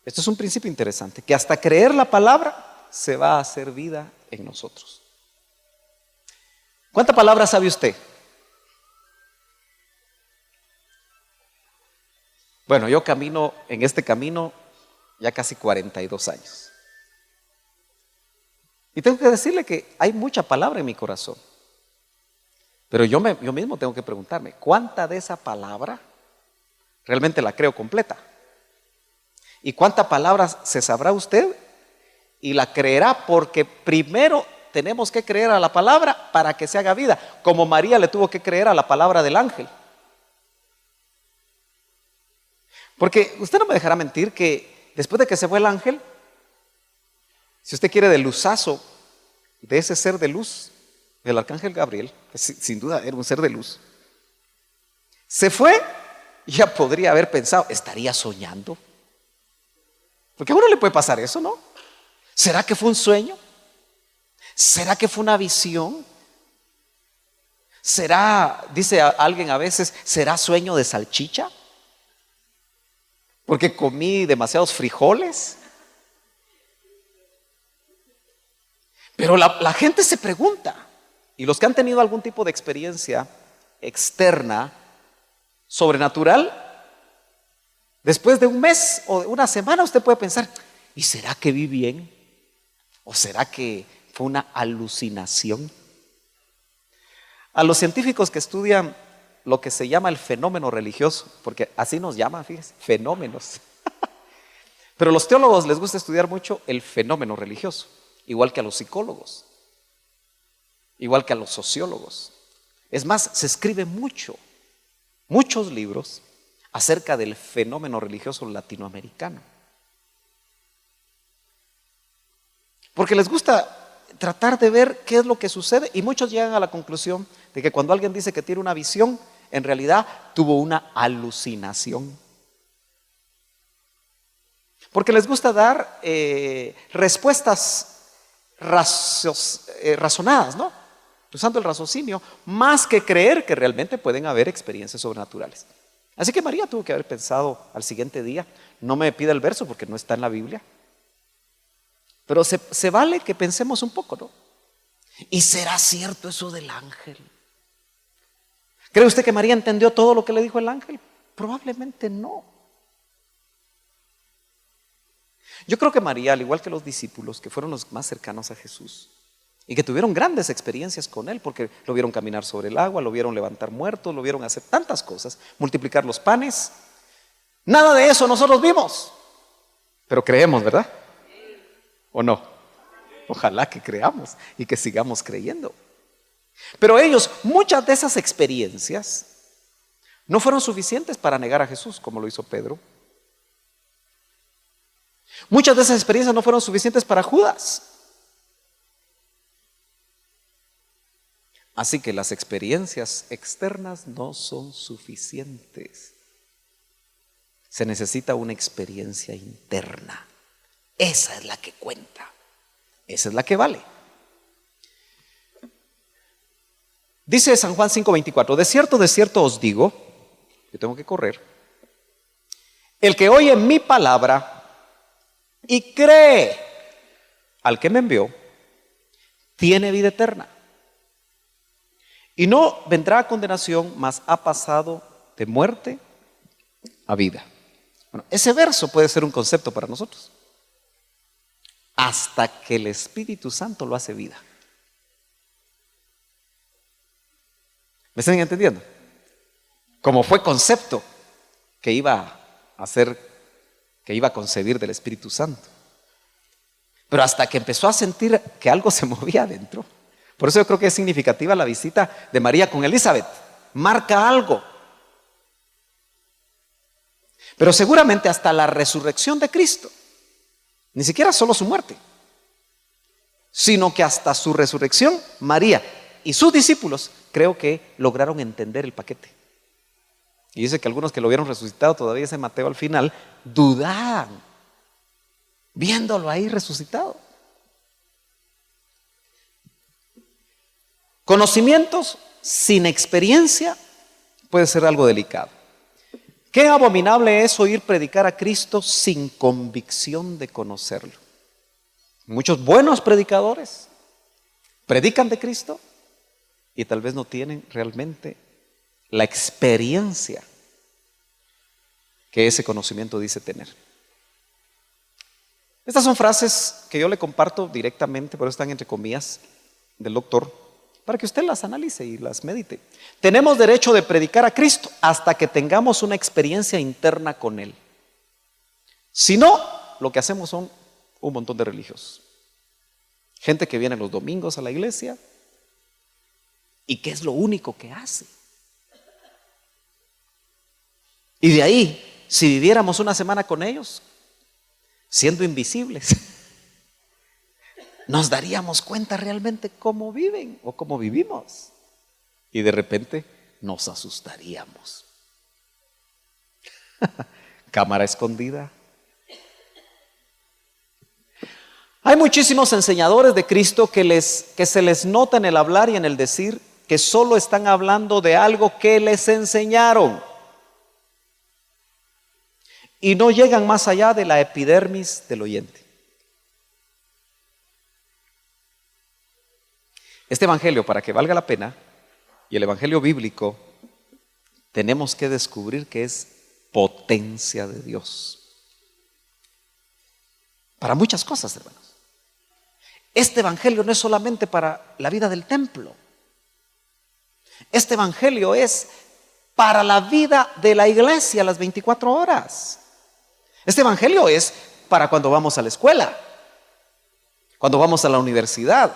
esto es un principio interesante, que hasta creer la palabra se va a hacer vida en nosotros. ¿Cuánta palabra sabe usted? Bueno, yo camino en este camino ya casi 42 años. Y tengo que decirle que hay mucha palabra en mi corazón. Pero yo mismo tengo que preguntarme, ¿cuánta de esa palabra realmente la creo completa? ¿Y cuánta palabra se sabrá usted y la creerá? Porque primero tenemos que creer a la palabra para que se haga vida, como María le tuvo que creer a la palabra del ángel. Porque usted no me dejará mentir que después de que se fue el ángel, si usted quiere del luzazo de ese ser de luz, del arcángel Gabriel, que sin duda era un ser de luz, se fue, ya podría haber pensado, estaría soñando. Porque a uno le puede pasar eso, ¿no? ¿Será que fue un sueño? ¿Será que fue una visión? ¿Será, dice alguien a veces, será sueño de salchicha? Porque comí demasiados frijoles. Pero la gente se pregunta, y los que han tenido algún tipo de experiencia externa, sobrenatural, después de un mes o de una semana usted puede pensar, ¿y será que vi bien? ¿O será que fue una alucinación? A los científicos que estudian lo que se llama el fenómeno religioso, porque así nos llaman, fíjense, fenómenos. Pero a los teólogos les gusta estudiar mucho el fenómeno religioso, igual que a los psicólogos, igual que a los sociólogos. Es más, se escribe muchos libros acerca del fenómeno religioso latinoamericano. Porque les gusta tratar de ver qué es lo que sucede y muchos llegan a la conclusión de que cuando alguien dice que tiene una visión, en realidad tuvo una alucinación. Porque les gusta dar respuestas razonadas, ¿no? Usando el raciocinio, más que creer que realmente pueden haber experiencias sobrenaturales. Así que María tuvo que haber pensado al siguiente día, no me pida el verso porque no está en la Biblia, pero se vale que pensemos un poco, ¿no? ¿Y será cierto eso del ángel? ¿Cree usted que María entendió todo lo que le dijo el ángel? Probablemente no. Yo creo que María, al igual que los discípulos, que fueron los más cercanos a Jesús y que tuvieron grandes experiencias con Él, porque lo vieron caminar sobre el agua, lo vieron levantar muertos, lo vieron hacer tantas cosas, multiplicar los panes. Nada de eso nosotros vimos, pero creemos, ¿verdad? ¿O no? Ojalá que creamos y que sigamos creyendo. Pero ellos, muchas de esas experiencias no fueron suficientes para negar a Jesús, como lo hizo Pedro. Muchas de esas experiencias no fueron suficientes para Judas. Así que las experiencias externas no son suficientes. Se necesita una experiencia interna. Esa es la que cuenta. Esa es la que vale. Dice San Juan 5:24, de cierto os digo, yo tengo que correr, el que oye mi palabra y cree al que me envió, tiene vida eterna. Y no vendrá a condenación, mas ha pasado de muerte a vida. Bueno, ese verso puede ser un concepto para nosotros. Hasta que el Espíritu Santo lo hace vida. ¿Me están entendiendo? Como fue concepto que iba a hacer, que iba a concebir del Espíritu Santo. Pero hasta que empezó a sentir que algo se movía adentro. Por eso yo creo que es significativa la visita de María con Elizabeth. Marca algo. Pero seguramente hasta la resurrección de Cristo. Ni siquiera solo su muerte, sino que hasta su resurrección, María y sus discípulos creo que lograron entender el paquete. Y dice que algunos que lo vieron resucitado, todavía ese Mateo al final, dudaban, viéndolo ahí resucitado. Conocimientos sin experiencia puede ser algo delicado. Qué abominable es oír predicar a Cristo sin convicción de conocerlo. Muchos buenos predicadores predican de Cristo y tal vez no tienen realmente la experiencia que ese conocimiento dice tener. Estas son frases que yo le comparto directamente, pero están entre comillas, del doctor, para que usted las analice y las medite. Tenemos derecho de predicar a Cristo hasta que tengamos una experiencia interna con Él. Si no, lo que hacemos son un montón de religiosos. Gente que viene los domingos a la iglesia y que es lo único que hace. Y de ahí, si viviéramos una semana con ellos, siendo invisibles, nos daríamos cuenta realmente cómo viven o cómo vivimos. Y de repente nos asustaríamos. Cámara escondida. Hay muchísimos enseñadores de Cristo que se les nota en el hablar y en el decir que solo están hablando de algo que les enseñaron. Y no llegan más allá de la epidermis del oyente. Este evangelio, para que valga la pena, y el evangelio bíblico, tenemos que descubrir que es potencia de Dios. Para muchas cosas, hermanos. Este evangelio no es solamente para la vida del templo. Este evangelio es para la vida de la iglesia las 24 horas. Este evangelio es para cuando vamos a la escuela, cuando vamos a la universidad,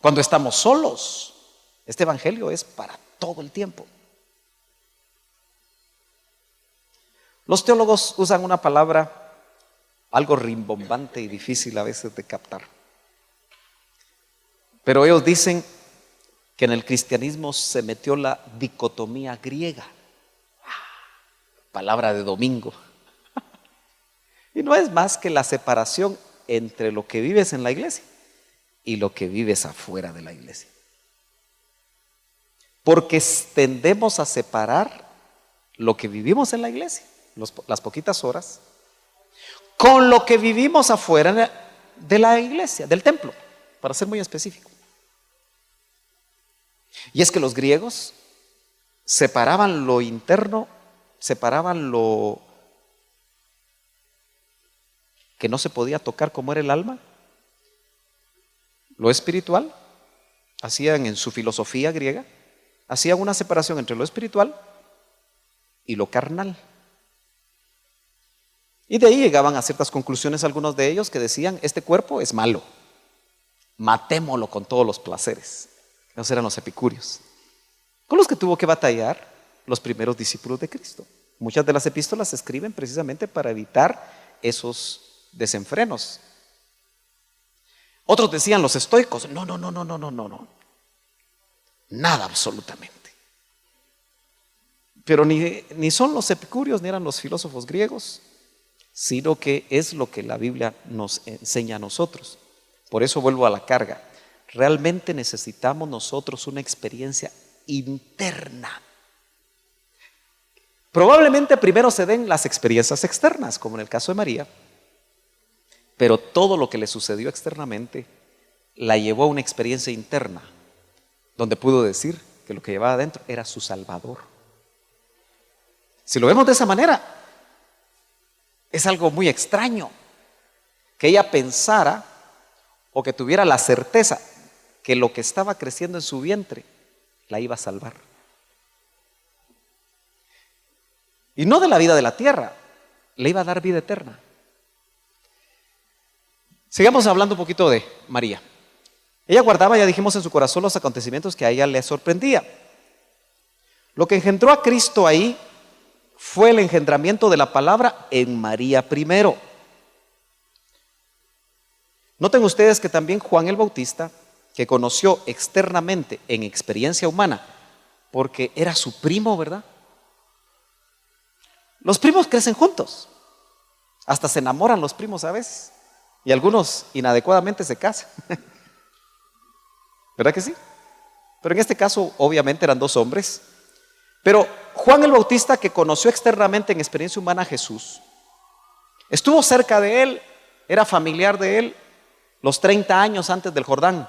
cuando estamos solos. Este evangelio es para todo el tiempo. Los teólogos usan una palabra algo rimbombante y difícil a veces de captar. Pero ellos dicen que en el cristianismo se metió la dicotomía griega. Palabra de domingo. Y no es más que la separación entre lo que vives en la iglesia y lo que vives afuera de la iglesia. Porque tendemos a separar lo que vivimos en la iglesia, las poquitas horas, con lo que vivimos afuera de la iglesia, del templo, para ser muy específico. Y es que los griegos separaban lo interno, separaban lo que no se podía tocar, como era el alma, lo espiritual. Hacían en su filosofía griega, hacían una separación entre lo espiritual y lo carnal. Y de ahí llegaban a ciertas conclusiones algunos de ellos que decían: este cuerpo es malo, matémoslo con todos los placeres. Esos eran los epicúreos, con los que tuvo que batallar los primeros discípulos de Cristo. Muchas de las epístolas se escriben precisamente para evitar esos desenfrenos. Otros decían los estoicos: no, nada absolutamente. Pero ni son los epicúreos ni eran los filósofos griegos, sino que es lo que la Biblia nos enseña a nosotros. Por eso vuelvo a la carga. Realmente necesitamos nosotros una experiencia interna. Probablemente primero se den las experiencias externas, como en el caso de María, pero todo lo que le sucedió externamente la llevó a una experiencia interna, donde pudo decir que lo que llevaba adentro era su Salvador. Si lo vemos de esa manera, es algo muy extraño que ella pensara o que tuviera la certeza que lo que estaba creciendo en su vientre la iba a salvar. Y no de la vida de la tierra, le iba a dar vida eterna. Sigamos hablando un poquito de María. Ella guardaba, ya dijimos, en su corazón los acontecimientos que a ella le sorprendía. Lo que engendró a Cristo ahí fue el engendramiento de la palabra en María primero. Noten ustedes que también Juan el Bautista, que conoció externamente en experiencia humana, porque era su primo, ¿verdad? Los primos crecen juntos, hasta se enamoran los primos a veces, y algunos inadecuadamente se casan. ¿Verdad que sí? Pero en este caso obviamente eran dos hombres. Pero Juan el Bautista, que conoció externamente en experiencia humana a Jesús, estuvo cerca de él, era familiar de él los 30 años antes del Jordán,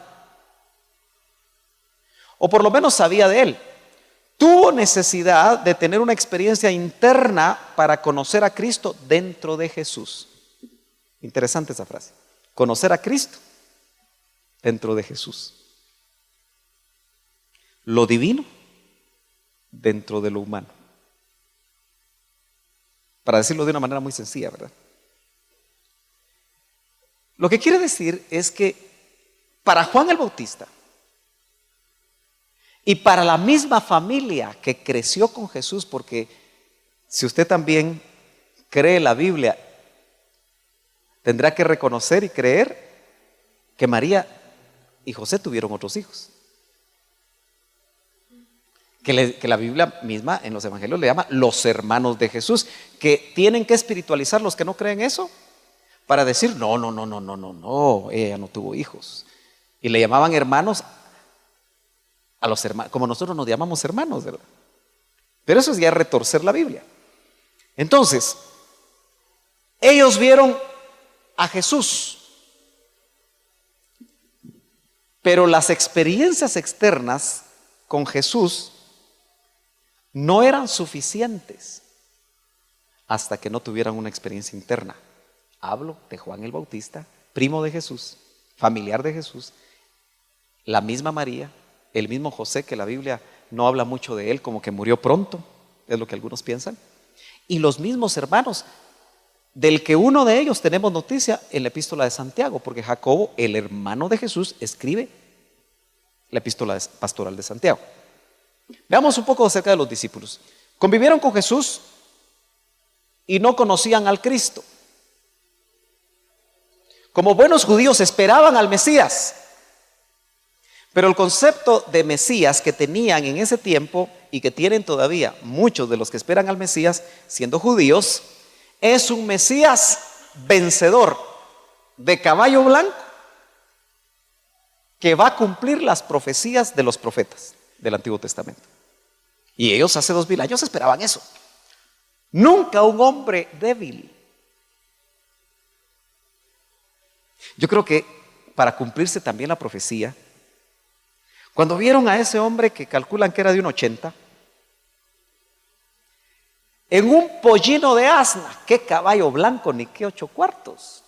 o por lo menos sabía de él. Tuvo necesidad de tener una experiencia interna para conocer a Cristo dentro de Jesús. Interesante esa frase. Conocer a Cristo dentro de Jesús. Lo divino dentro de lo humano. Para decirlo de una manera muy sencilla, ¿verdad? Lo que quiere decir es que para Juan el Bautista y para la misma familia que creció con Jesús, porque si usted también cree la Biblia, tendrá que reconocer y creer que María y José tuvieron otros hijos. Que la Biblia misma en los evangelios le llama los hermanos de Jesús, que tienen que espiritualizar los que no creen eso para decir no, ella no tuvo hijos. Y le llamaban hermanos a los hermanos, como nosotros nos llamamos hermanos, ¿verdad? Pero eso es ya retorcer la Biblia. Entonces, ellos vieron a Jesús Pero las experiencias externas con Jesús no eran suficientes hasta que no tuvieran una experiencia interna. Hablo de Juan el Bautista, primo de Jesús, familiar de Jesús, la misma María, el mismo José, que la Biblia no habla mucho de él, como que murió pronto, es lo que algunos piensan, y los mismos hermanos, del que uno de ellos tenemos noticia en la epístola de Santiago, porque Jacobo, el hermano de Jesús, escribe la epístola pastoral de Santiago. Veamos un poco acerca de los discípulos. Convivieron con Jesús y no conocían al Cristo. Como buenos judíos esperaban al Mesías, pero el concepto de Mesías que tenían en ese tiempo y que tienen todavía muchos de los que esperan al Mesías siendo judíos, es un Mesías vencedor de caballo blanco que va a cumplir las profecías de los profetas del Antiguo Testamento. Y ellos hace 2000 años esperaban eso. Nunca un hombre débil. Yo creo que para cumplirse también la profecía, cuando vieron a ese hombre que calculan que era de 1,80, en un pollino de asna, qué caballo blanco ni qué 8 cuartos.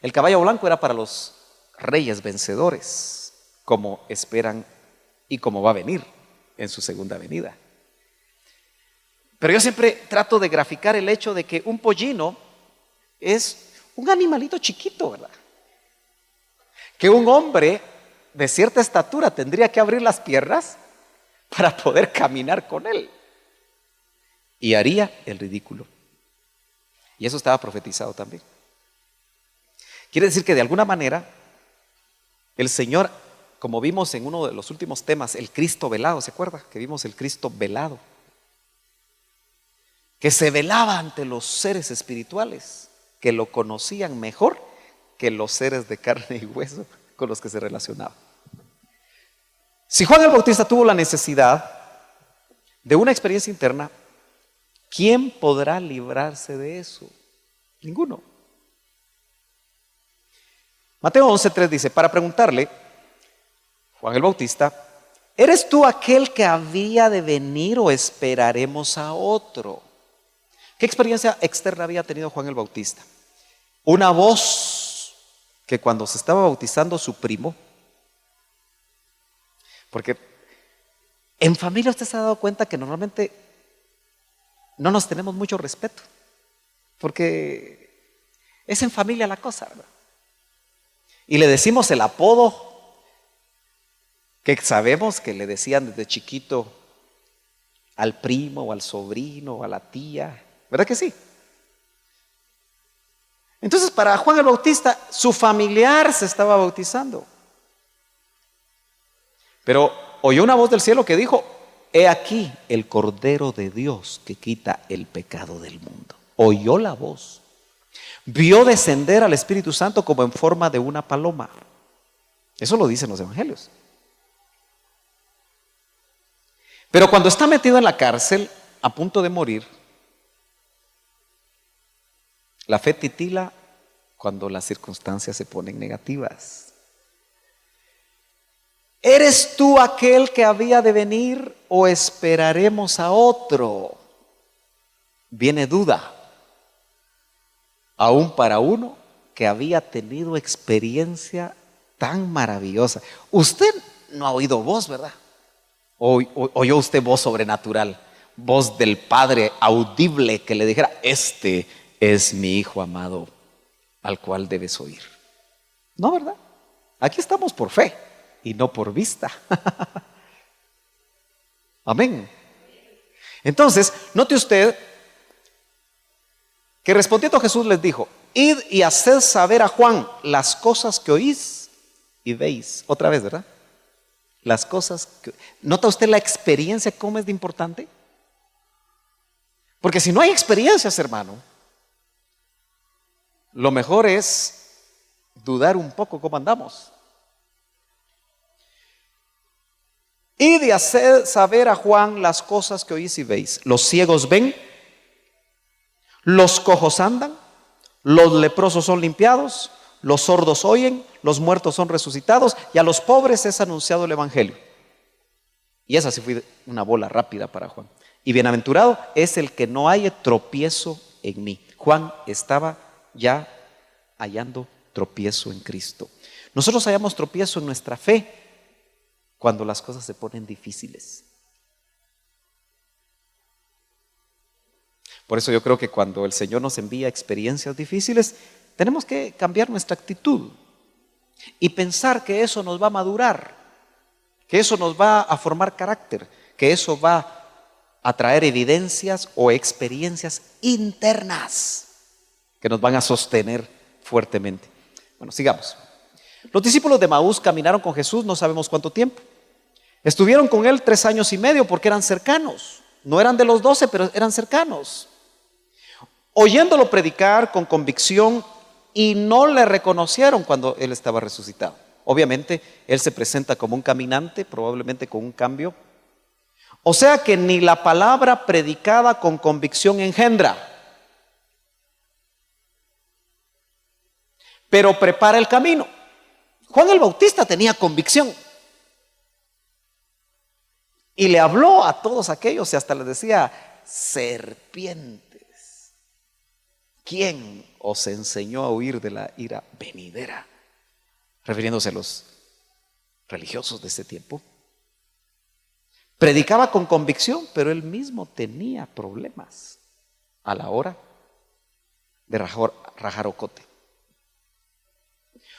El caballo blanco era para los reyes vencedores, como esperan y como va a venir en su segunda venida. Pero yo siempre trato de graficar el hecho de que un pollino es un animalito chiquito, ¿verdad? Que un hombre de cierta estatura tendría que abrir las piernas para poder caminar con él. Y haría el ridículo. Y eso estaba profetizado también. Quiere decir que de alguna manera el Señor, como vimos en uno de los últimos temas, el Cristo velado, ¿se acuerda? Que vimos el Cristo velado, que se velaba ante los seres espirituales, que lo conocían mejor que los seres de carne y hueso con los que se relacionaba. Si Juan el Bautista tuvo la necesidad de una experiencia interna, ¿quién podrá librarse de eso? Ninguno. Mateo 11:3 dice, para preguntarle, Juan el Bautista, ¿eres tú aquel que había de venir o esperaremos a otro? ¿Qué experiencia externa había tenido Juan el Bautista? Una voz que cuando se estaba bautizando su primo, porque en familia usted se ha dado cuenta que normalmente no nos tenemos mucho respeto, porque es en familia la cosa, ¿verdad? Y le decimos el apodo que sabemos que le decían desde chiquito al primo o al sobrino o a la tía, ¿verdad que sí? Entonces para Juan el Bautista su familiar se estaba bautizando, pero oyó una voz del cielo que dijo, he aquí el Cordero de Dios que quita el pecado del mundo. Oyó la voz, vio descender al Espíritu Santo como en forma de una paloma. Eso lo dicen los evangelios. Pero cuando está metido en la cárcel, a punto de morir, la fe titila cuando las circunstancias se ponen negativas. ¿Eres tú aquel que había de venir o esperaremos a otro? Viene duda, aún para uno que había tenido experiencia tan maravillosa. Usted no ha oído voz, ¿verdad? Oyó usted voz sobrenatural, voz del Padre audible que le dijera, este es mi Hijo amado al cual debes oír. No, ¿verdad? Aquí estamos por fe y no por vista. Amén. Entonces, note usted que respondiendo Jesús les dijo, id y haced saber a Juan las cosas que oís y veis. Otra vez, ¿verdad? Las cosas que... ¿Nota usted la experiencia cómo es de importante? Porque si no hay experiencias, hermano, lo mejor es dudar un poco cómo andamos. Id y haced saber a Juan las cosas que oís y veis. Los ciegos ven, los cojos andan, los leprosos son limpiados, los sordos oyen, los muertos son resucitados y a los pobres es anunciado el evangelio. Y esa sí fue una bola rápida para Juan. Y bienaventurado es el que no haya tropiezo en mí. Juan estaba ya hallando tropiezo en Cristo. Nosotros hallamos tropiezo en nuestra fe cuando las cosas se ponen difíciles. Por eso yo creo que cuando el Señor nos envía experiencias difíciles, tenemos que cambiar nuestra actitud y pensar que eso nos va a madurar, que eso nos va a formar carácter, que eso va a traer evidencias o experiencias internas que nos van a sostener fuertemente. Bueno, sigamos. Los discípulos de Maús caminaron con Jesús no sabemos cuánto tiempo. Estuvieron con él 3 años y medio porque eran cercanos. No eran de los 12, pero eran cercanos. Oyéndolo predicar con convicción y no le reconocieron cuando él estaba resucitado. Obviamente, él se presenta como un caminante, probablemente con un cambio. O sea que ni la palabra predicada con convicción engendra, pero prepara el camino. Juan el Bautista tenía convicción y le habló a todos aquellos y hasta les decía: serpientes, ¿quién os enseñó a huir de la ira venidera? Refiriéndose a los religiosos de ese tiempo. Predicaba con convicción, pero él mismo tenía problemas a la hora de rajar ocote.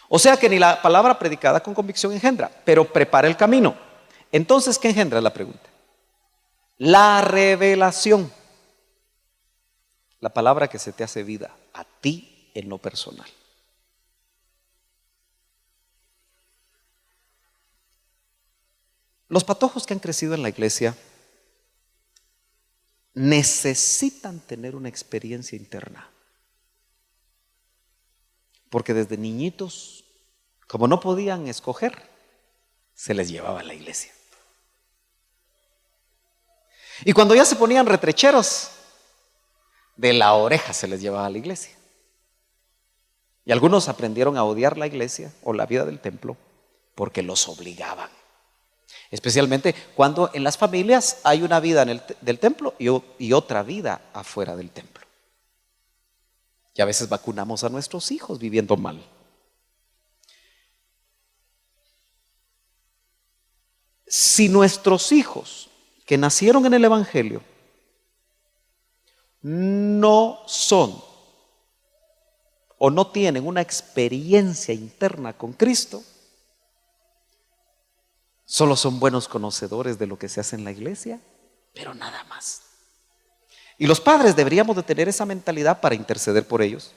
O sea que ni la palabra predicada con convicción engendra, pero prepara el camino. Entonces, ¿qué engendra? La pregunta. La revelación. La palabra que se te hace vida a ti en lo personal. Los patojos que han crecido en la iglesia necesitan tener una experiencia interna. Porque desde niñitos, como no podían escoger, se les llevaba a la iglesia. Y cuando ya se ponían retrecheros, de la oreja se les llevaba a la iglesia. Y algunos aprendieron a odiar la iglesia o la vida del templo porque los obligaban. Especialmente cuando en las familias hay una vida del templo y otra vida afuera del templo. Y a veces vacunamos a nuestros hijos viviendo mal. Si nuestros hijos que nacieron en el Evangelio no son o no tienen una experiencia interna con Cristo, solo son buenos conocedores de lo que se hace en la iglesia, pero nada más. Y los padres deberíamos de tener esa mentalidad para interceder por ellos,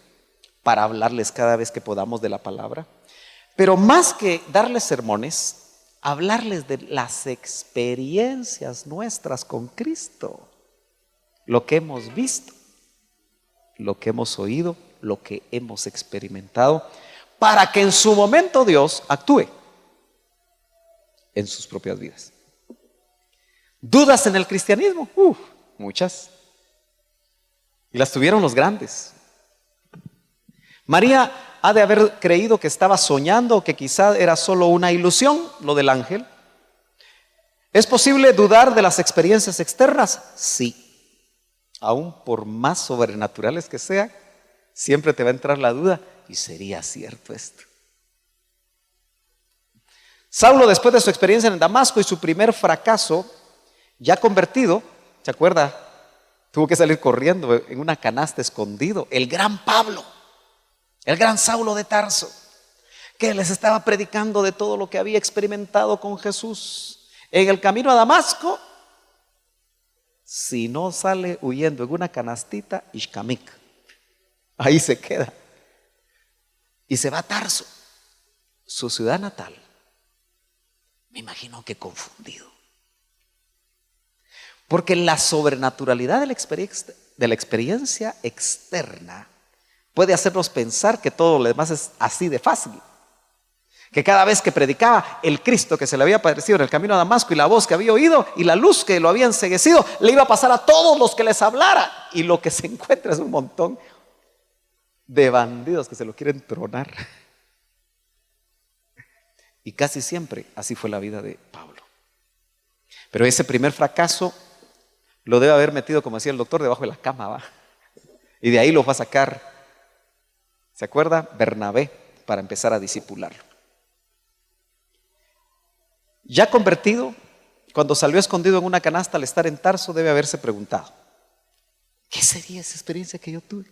para hablarles cada vez que podamos de la palabra, pero más que darles sermones, hablarles de las experiencias nuestras con Cristo, lo que hemos visto, lo que hemos oído, lo que hemos experimentado, para que en su momento Dios actúe en sus propias vidas. ¿Dudas en el cristianismo? Muchas. Y las tuvieron los grandes. María ha de haber creído que estaba soñando, que quizá era solo una ilusión, lo del ángel. ¿Es posible dudar de las experiencias externas? Sí. Aún por más sobrenaturales que sean, siempre te va a entrar la duda, ¿y sería cierto esto? Saulo, después de su experiencia en Damasco y su primer fracaso, ya convertido, ¿se acuerda? Tuvo que salir corriendo en una canasta escondido. El gran Pablo, el gran Saulo de Tarso, que les estaba predicando de todo lo que había experimentado con Jesús. En el camino a Damasco, si no sale huyendo en una canastita, Ishkamik, ahí se queda. Y se va a Tarso, su ciudad natal. Me imagino que confundido. Porque la sobrenaturalidad de la experiencia externa puede hacernos pensar que todo lo demás es así de fácil. Que cada vez que predicaba el Cristo que se le había aparecido en el camino a Damasco y la voz que había oído y la luz que lo había enceguecido, le iba a pasar a todos los que les hablara. Y lo que se encuentra es un montón de bandidos que se lo quieren tronar. Y casi siempre así fue la vida de Pablo. Pero ese primer fracaso lo debe haber metido, como decía el doctor, debajo de la cama, ¿va? Y de ahí lo va a sacar, ¿se acuerda? Bernabé, para empezar a discipularlo. Ya convertido, cuando salió escondido en una canasta al estar en Tarso, debe haberse preguntado: ¿qué sería esa experiencia que yo tuve?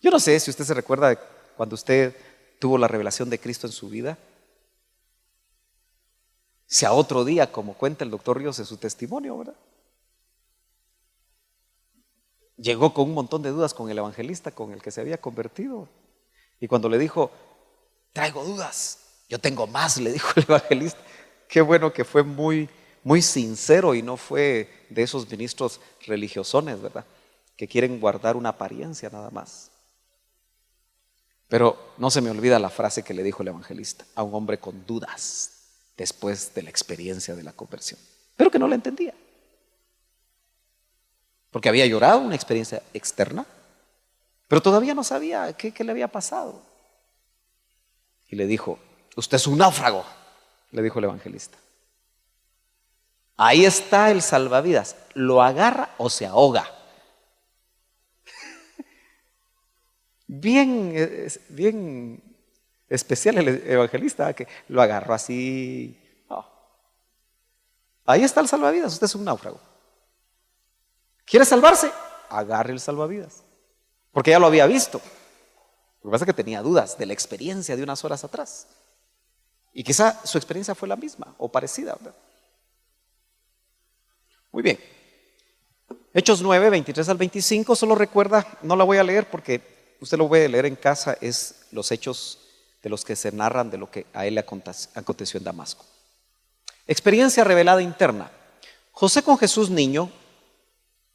Yo no sé si usted se recuerda de cuando usted tuvo la revelación de Cristo en su vida. Si a otro día, como cuenta el doctor Ríos en su testimonio, ¿verdad? Llegó con un montón de dudas con el evangelista con el que se había convertido. Y cuando le dijo: traigo dudas, yo tengo más, le dijo el evangelista. Qué bueno que fue muy, muy sincero y no fue de esos ministros religiosones, ¿verdad? Que quieren guardar una apariencia nada más. Pero no se me olvida la frase que le dijo el evangelista a un hombre con dudas después de la experiencia de la conversión, pero que no la entendía. Porque había llorado, una experiencia externa, pero todavía no sabía qué le había pasado. Y le dijo: usted es un náufrago, le dijo el evangelista. Ahí está el salvavidas, lo agarra o se ahoga. Bien especial el evangelista, que lo agarró así. Oh. Ahí está el salvavidas, usted es un náufrago. ¿Quiere salvarse? Agarre el salvavidas. Porque ya lo había visto. Lo que pasa es que tenía dudas de la experiencia de unas horas atrás. Y quizá su experiencia fue la misma o parecida, ¿verdad? Muy bien. Hechos 9, 23 al 25, solo recuerda, no la voy a leer porque usted lo puede leer en casa, es los hechos de los que se narran de lo que a él le aconteció en Damasco. Experiencia revelada interna. José con Jesús niño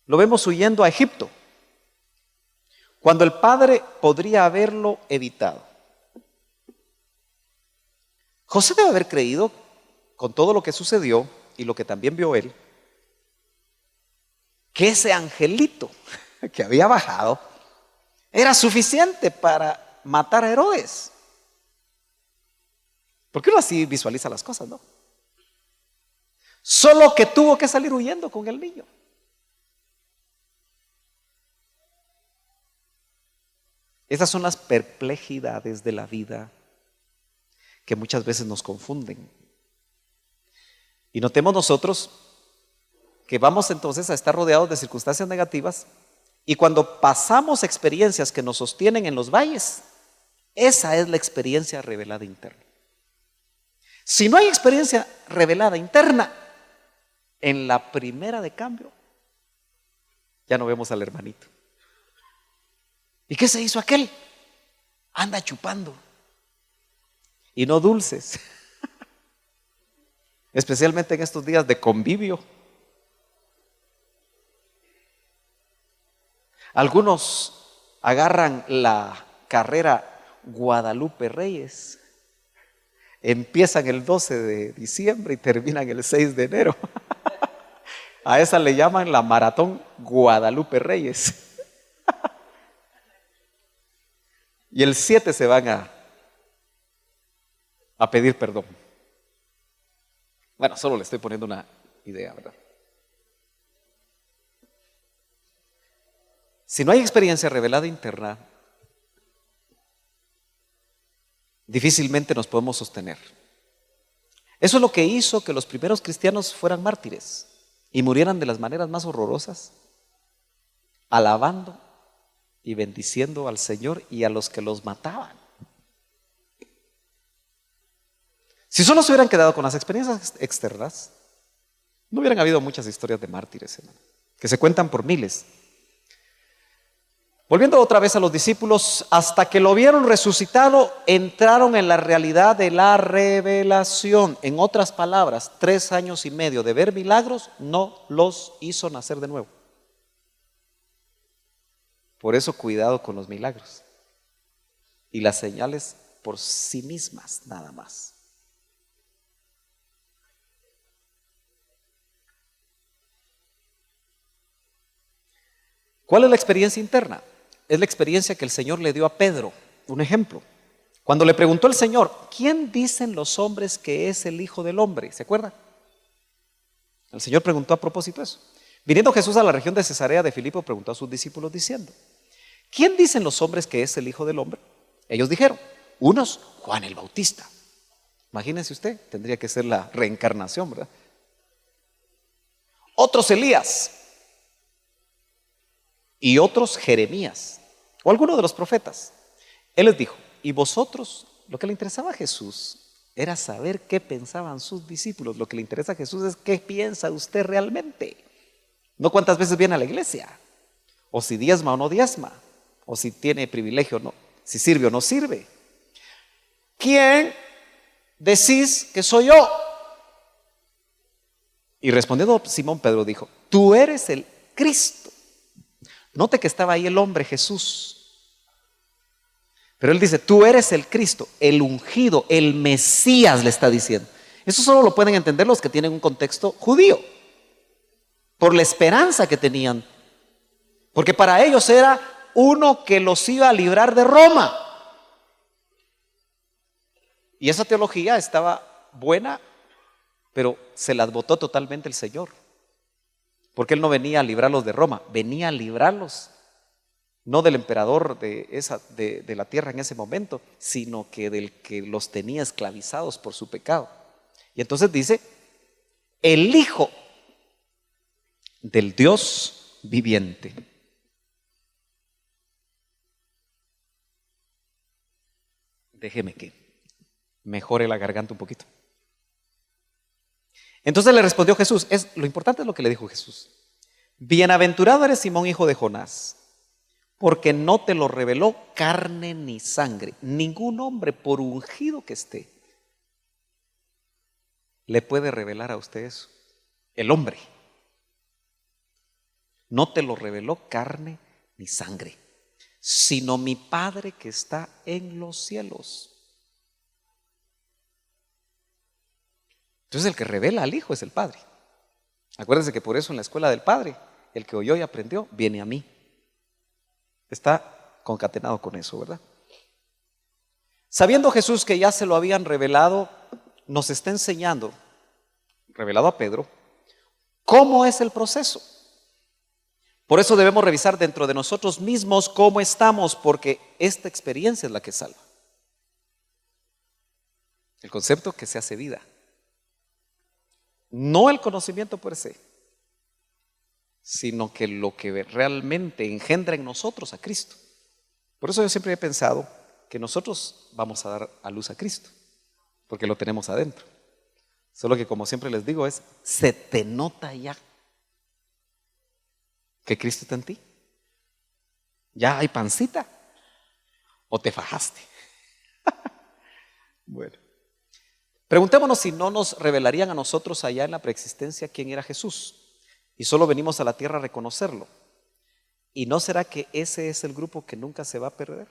lo vemos huyendo a Egipto, cuando el padre podría haberlo evitado. José debe haber creído, con todo lo que sucedió y lo que también vio él, que ese angelito que había bajado era suficiente para matar a Herodes. Porque uno así visualiza las cosas, ¿no? Solo que tuvo que salir huyendo con el niño. Esas son las perplejidades de la vida que muchas veces nos confunden. Y notemos nosotros que vamos entonces a estar rodeados de circunstancias negativas, y cuando pasamos experiencias que nos sostienen en los valles, esa es la experiencia revelada interna. Si no hay experiencia revelada interna, en la primera de cambio, ya no vemos al hermanito. ¿Y qué se hizo aquel? Anda chupando. Y no dulces. Especialmente en estos días de convivio. Algunos agarran la carrera Guadalupe Reyes. Empiezan el 12 de diciembre y terminan el 6 de enero. A esa le llaman la maratón Guadalupe Reyes. Y el 7 se van a pedir perdón. Bueno, solo le estoy poniendo una idea, ¿verdad? Si no hay experiencia revelada interna, difícilmente nos podemos sostener. Eso es lo que hizo que los primeros cristianos fueran mártires y murieran de las maneras más horrorosas, alabando y bendiciendo al Señor y a los que los mataban. Si solo se hubieran quedado con las experiencias externas, no hubieran habido muchas historias de mártires, hermano, que se cuentan por miles. Volviendo otra vez a los discípulos, hasta que lo vieron resucitado, entraron en la realidad de la revelación. En otras palabras, 3 años y medio de ver milagros no los hizo nacer de nuevo. Por eso cuidado con los milagros y las señales por sí mismas, nada más. ¿Cuál es la experiencia interna? Es la experiencia que el Señor le dio a Pedro. Un ejemplo, Cuando le preguntó el Señor, ¿quién dicen los hombres que es el Hijo del Hombre? ¿Se acuerda? El Señor preguntó a propósito eso. Viniendo Jesús a la región de Cesarea de Filipo, preguntó a sus discípulos diciendo, ¿quién dicen los hombres que es el Hijo del Hombre? Ellos dijeron, unos, Juan el Bautista. Imagínense usted, tendría que ser la reencarnación, ¿verdad? Otros Elías y otros Jeremías o alguno de los profetas. Él les dijo, y vosotros, lo que le interesaba a Jesús era saber qué pensaban sus discípulos. Lo que le interesa a Jesús es qué piensa usted realmente. No cuántas veces viene a la iglesia, o si diezma o no diezma, o si tiene privilegio o no, si sirve o no sirve. ¿Quién decís que soy yo? Y respondiendo Simón Pedro dijo, tú eres el Cristo. Note que estaba ahí el hombre Jesús. Pero él dice, tú eres el Cristo, el ungido, el Mesías, le está diciendo. Eso solo lo pueden entender los que tienen un contexto judío, por la esperanza que tenían. Porque para ellos era uno que los iba a librar de Roma. Y esa teología estaba buena, pero se las botó totalmente el Señor. Porque Él no venía a librarlos de Roma, venía a librarlos no del emperador de la tierra en ese momento, sino que del que los tenía esclavizados por su pecado. Y entonces dice, el Hijo del Dios viviente. Déjeme que mejore la garganta un poquito. Entonces le respondió Jesús, lo importante es lo que le dijo Jesús. Bienaventurado eres Simón, hijo de Jonás, porque no te lo reveló carne ni sangre. Ningún hombre, por ungido que esté, le puede revelar a usted eso. El hombre. No te lo reveló carne ni sangre, sino mi Padre que está en los cielos. Entonces el que revela al Hijo es el Padre. Acuérdense que por eso en la escuela del Padre, el que oyó y aprendió, viene a mí. Está concatenado con eso, ¿verdad? Sabiendo Jesús que ya se lo habían revelado, nos está enseñando, revelado a Pedro, cómo es el proceso. Por eso debemos revisar dentro de nosotros mismos cómo estamos, porque esta experiencia es la que salva. El concepto que se hace vida. No el conocimiento per se, sino que lo que realmente engendra en nosotros a Cristo. Por eso yo siempre he pensado que nosotros vamos a dar a luz a Cristo, porque lo tenemos adentro. Solo que, como siempre les digo, se te nota ya que Cristo está en ti. Ya hay pancita o te fajaste. Bueno, preguntémonos si no nos revelarían a nosotros allá en la preexistencia quién era Jesús. Y solo venimos a la tierra a reconocerlo. ¿Y no será que ese es el grupo que nunca se va a perder?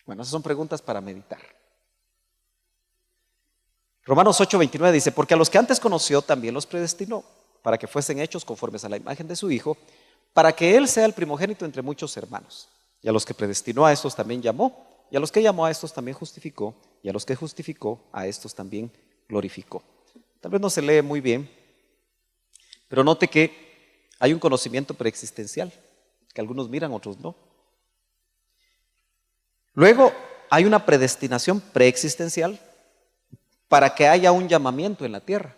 Bueno, esas son preguntas para meditar. Romanos 8:29 dice, porque a los que antes conoció también los predestinó, para que fuesen hechos conformes a la imagen de su Hijo, para que Él sea el primogénito entre muchos hermanos. Y a los que predestinó a estos también llamó, y a los que llamó a estos también justificó, y a los que justificó a estos también glorificó. Tal vez no se lee muy bien, pero note que hay un conocimiento preexistencial, que algunos miran, otros no. Luego hay una predestinación preexistencial para que haya un llamamiento en la tierra.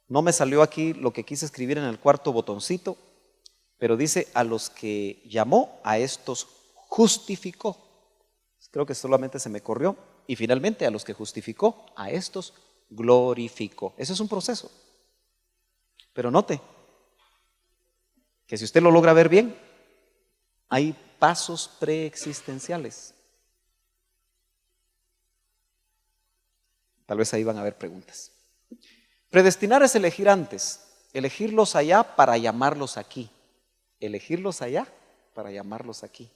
No me salió aquí lo que quise escribir en el cuarto botoncito, pero dice a los que llamó, a estos justificó. Creo que solamente se me corrió. Y finalmente a los que justificó, a estos glorificó. Ese es un proceso. Pero note que si usted lo logra ver bien, hay pasos preexistenciales. Tal vez ahí van a haber preguntas. Predestinar es elegir antes, elegirlos allá para llamarlos aquí. Elegirlos allá para llamarlos aquí.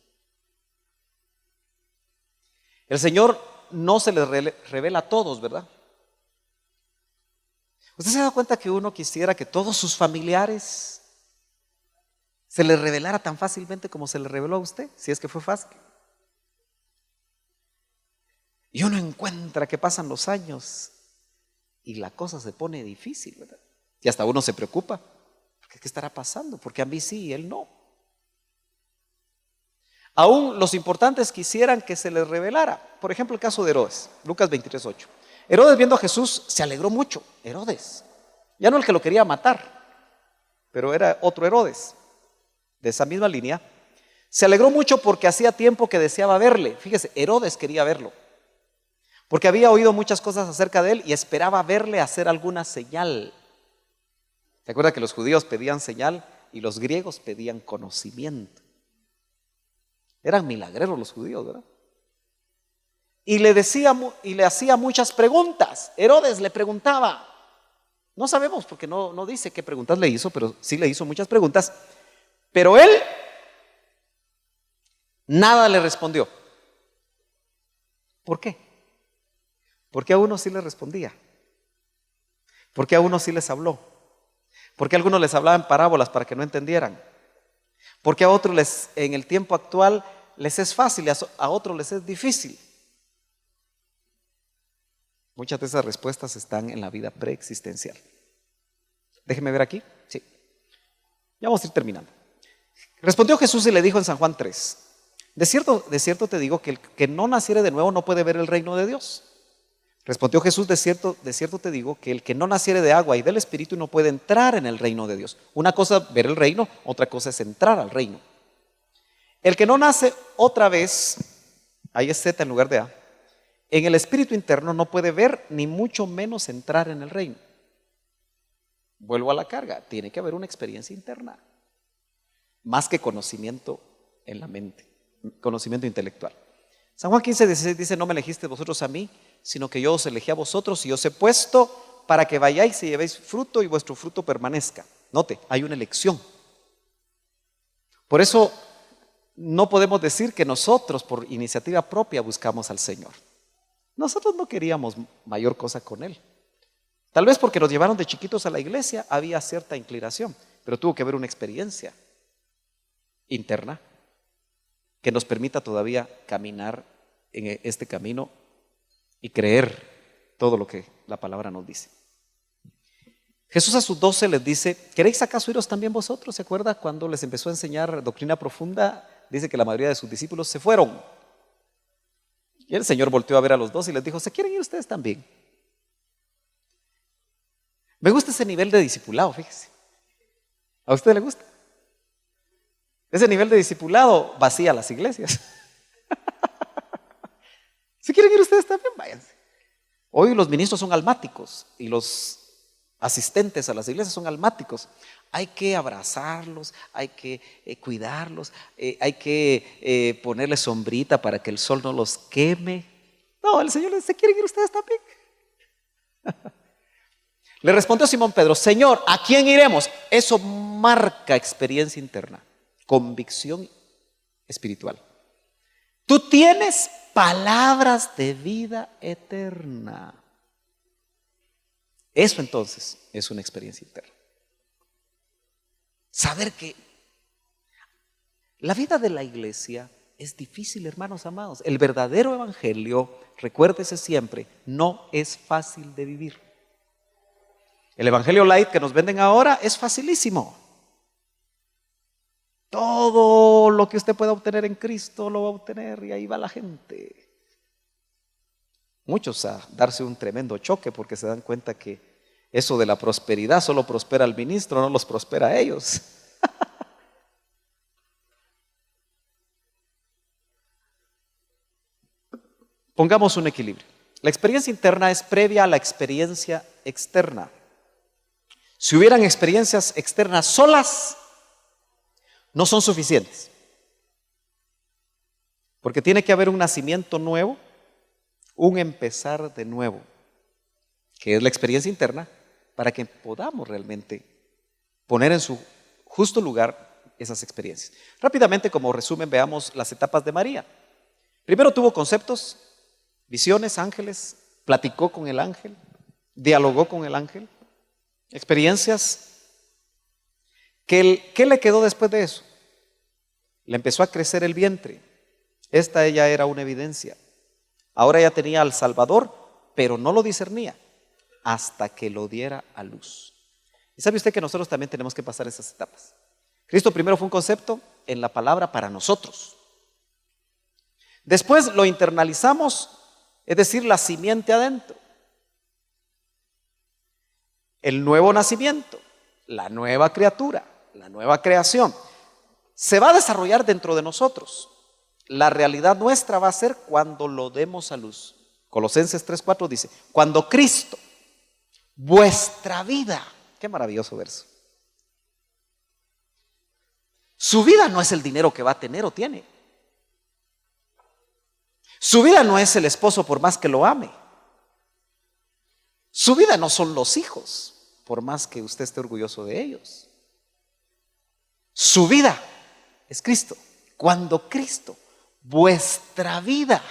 El Señor no se les revela a todos, ¿verdad? ¿Usted se da cuenta que uno quisiera que todos sus familiares se les revelara tan fácilmente como se le reveló a usted? Si es que fue fácil. Y uno encuentra que pasan los años y la cosa se pone difícil, ¿verdad? Y hasta uno se preocupa. ¿Qué estará pasando? Porque a mí sí y él no. Aún los importantes quisieran que se les revelara. Por ejemplo, el caso de Herodes, Lucas 23:8. Herodes, viendo a Jesús, se alegró mucho. Herodes, ya no el que lo quería matar, pero era otro Herodes, de esa misma línea. Se alegró mucho porque hacía tiempo que deseaba verle. Fíjese, Herodes quería verlo, porque había oído muchas cosas acerca de él y esperaba verle hacer alguna señal. ¿Se acuerda que los judíos pedían señal y los griegos pedían conocimiento? Eran milagreros los judíos, ¿verdad? Y le hacía muchas preguntas. Herodes le preguntaba. No sabemos porque no dice qué preguntas le hizo, pero sí le hizo muchas preguntas. Pero él nada le respondió. ¿Por qué? Porque a uno sí le respondía. Porque a uno sí les habló. Porque a algunos les hablaba en parábolas para que no entendieran. Porque a otros en el tiempo actual les es fácil y a otros les es difícil. Muchas de esas respuestas están en la vida preexistencial. Déjeme ver aquí. Sí. Ya vamos a ir terminando. Respondió Jesús y le dijo en San Juan 3: de cierto te digo que el que no naciere de nuevo no puede ver el reino de Dios. Respondió Jesús: de cierto te digo que el que no naciere de agua y del Espíritu no puede entrar en el reino de Dios. Una cosa es ver el reino, otra cosa es entrar al reino. El que no nace otra vez, ahí es Z en lugar de A, en el espíritu interno no puede ver ni mucho menos entrar en el reino. Vuelvo a la carga, tiene que haber una experiencia interna, más que conocimiento en la mente, conocimiento intelectual. San Juan 15:16 dice: no me elegisteis vosotros a mí, sino que yo os elegí a vosotros y os he puesto para que vayáis y llevéis fruto y vuestro fruto permanezca. Note, hay una elección. Por eso no podemos decir que nosotros por iniciativa propia buscamos al Señor. Nosotros no queríamos mayor cosa con Él. Tal vez porque nos llevaron de chiquitos a la iglesia había cierta inclinación, pero tuvo que haber una experiencia interna que nos permita todavía caminar en este camino y creer todo lo que la palabra nos dice. Jesús a sus 12 les dice: ¿queréis acaso iros también vosotros? ¿Se acuerda cuando les empezó a enseñar doctrina profunda? Dice que la mayoría de sus discípulos se fueron. Y el Señor volteó a ver a los dos y les dijo: ¿se quieren ir ustedes también? Me gusta ese nivel de discipulado, fíjese. ¿A usted le gusta? Ese nivel de discipulado vacía las iglesias. ¿Se quieren ir ustedes también? Váyanse. Hoy los ministros son almáticos y los asistentes a las iglesias son almáticos. Hay que abrazarlos, hay que cuidarlos, hay que ponerles sombrita para que el sol no los queme. No, el Señor le dice: ¿se quieren ir ustedes también? Le respondió Simón Pedro: Señor, ¿a quién iremos? Eso marca experiencia interna, convicción espiritual. Tú tienes palabras de vida eterna. Eso entonces es una experiencia interna. Saber que la vida de la iglesia es difícil, hermanos amados. El verdadero evangelio, recuérdese siempre, no es fácil de vivir. El evangelio light que nos venden ahora es facilísimo. Todo lo que usted pueda obtener en Cristo lo va a obtener, y ahí va la gente. Muchos a darse un tremendo choque porque se dan cuenta que eso de la prosperidad solo prospera al ministro, no los prospera a ellos. Pongamos un equilibrio. La experiencia interna es previa a la experiencia externa. Si hubieran experiencias externas solas, no son suficientes. Porque tiene que haber un nacimiento nuevo, un empezar de nuevo, que es la experiencia interna, para que podamos realmente poner en su justo lugar esas experiencias. Rápidamente, como resumen, veamos las etapas de María. Primero tuvo conceptos, visiones, ángeles, platicó con el ángel, dialogó con el ángel, experiencias. ¿Qué le quedó después de eso? Le empezó a crecer el vientre. Ella era una evidencia. Ahora ya tenía al Salvador, pero no lo discernía hasta que lo diera a luz. Y sabe usted que nosotros también tenemos que pasar esas etapas. Cristo primero fue un concepto en la palabra para nosotros. Después lo internalizamos, es decir, la simiente adentro. El nuevo nacimiento, la nueva criatura, la nueva creación, se va a desarrollar dentro de nosotros. La realidad nuestra va a ser cuando lo demos a luz. Colosenses 3:4 dice, cuando Cristo, vuestra vida, qué maravilloso verso. Su vida no es el dinero que va a tener o tiene. Su vida no es el esposo por más que lo ame. Su vida no son los hijos, por más que usted esté orgulloso de ellos. Su vida es Cristo. Cuando Cristo, vuestra vida,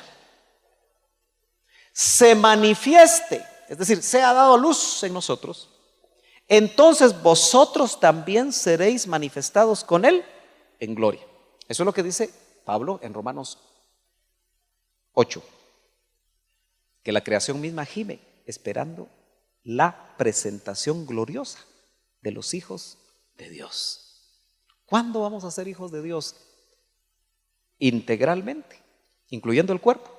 se manifieste, es decir, sea dado luz en nosotros, entonces vosotros también seréis manifestados con Él en gloria. Eso es lo que dice Pablo en Romanos 8, que la creación misma gime esperando la presentación gloriosa de los hijos de Dios. ¿Cuándo vamos a ser hijos de Dios? Integralmente, incluyendo el cuerpo.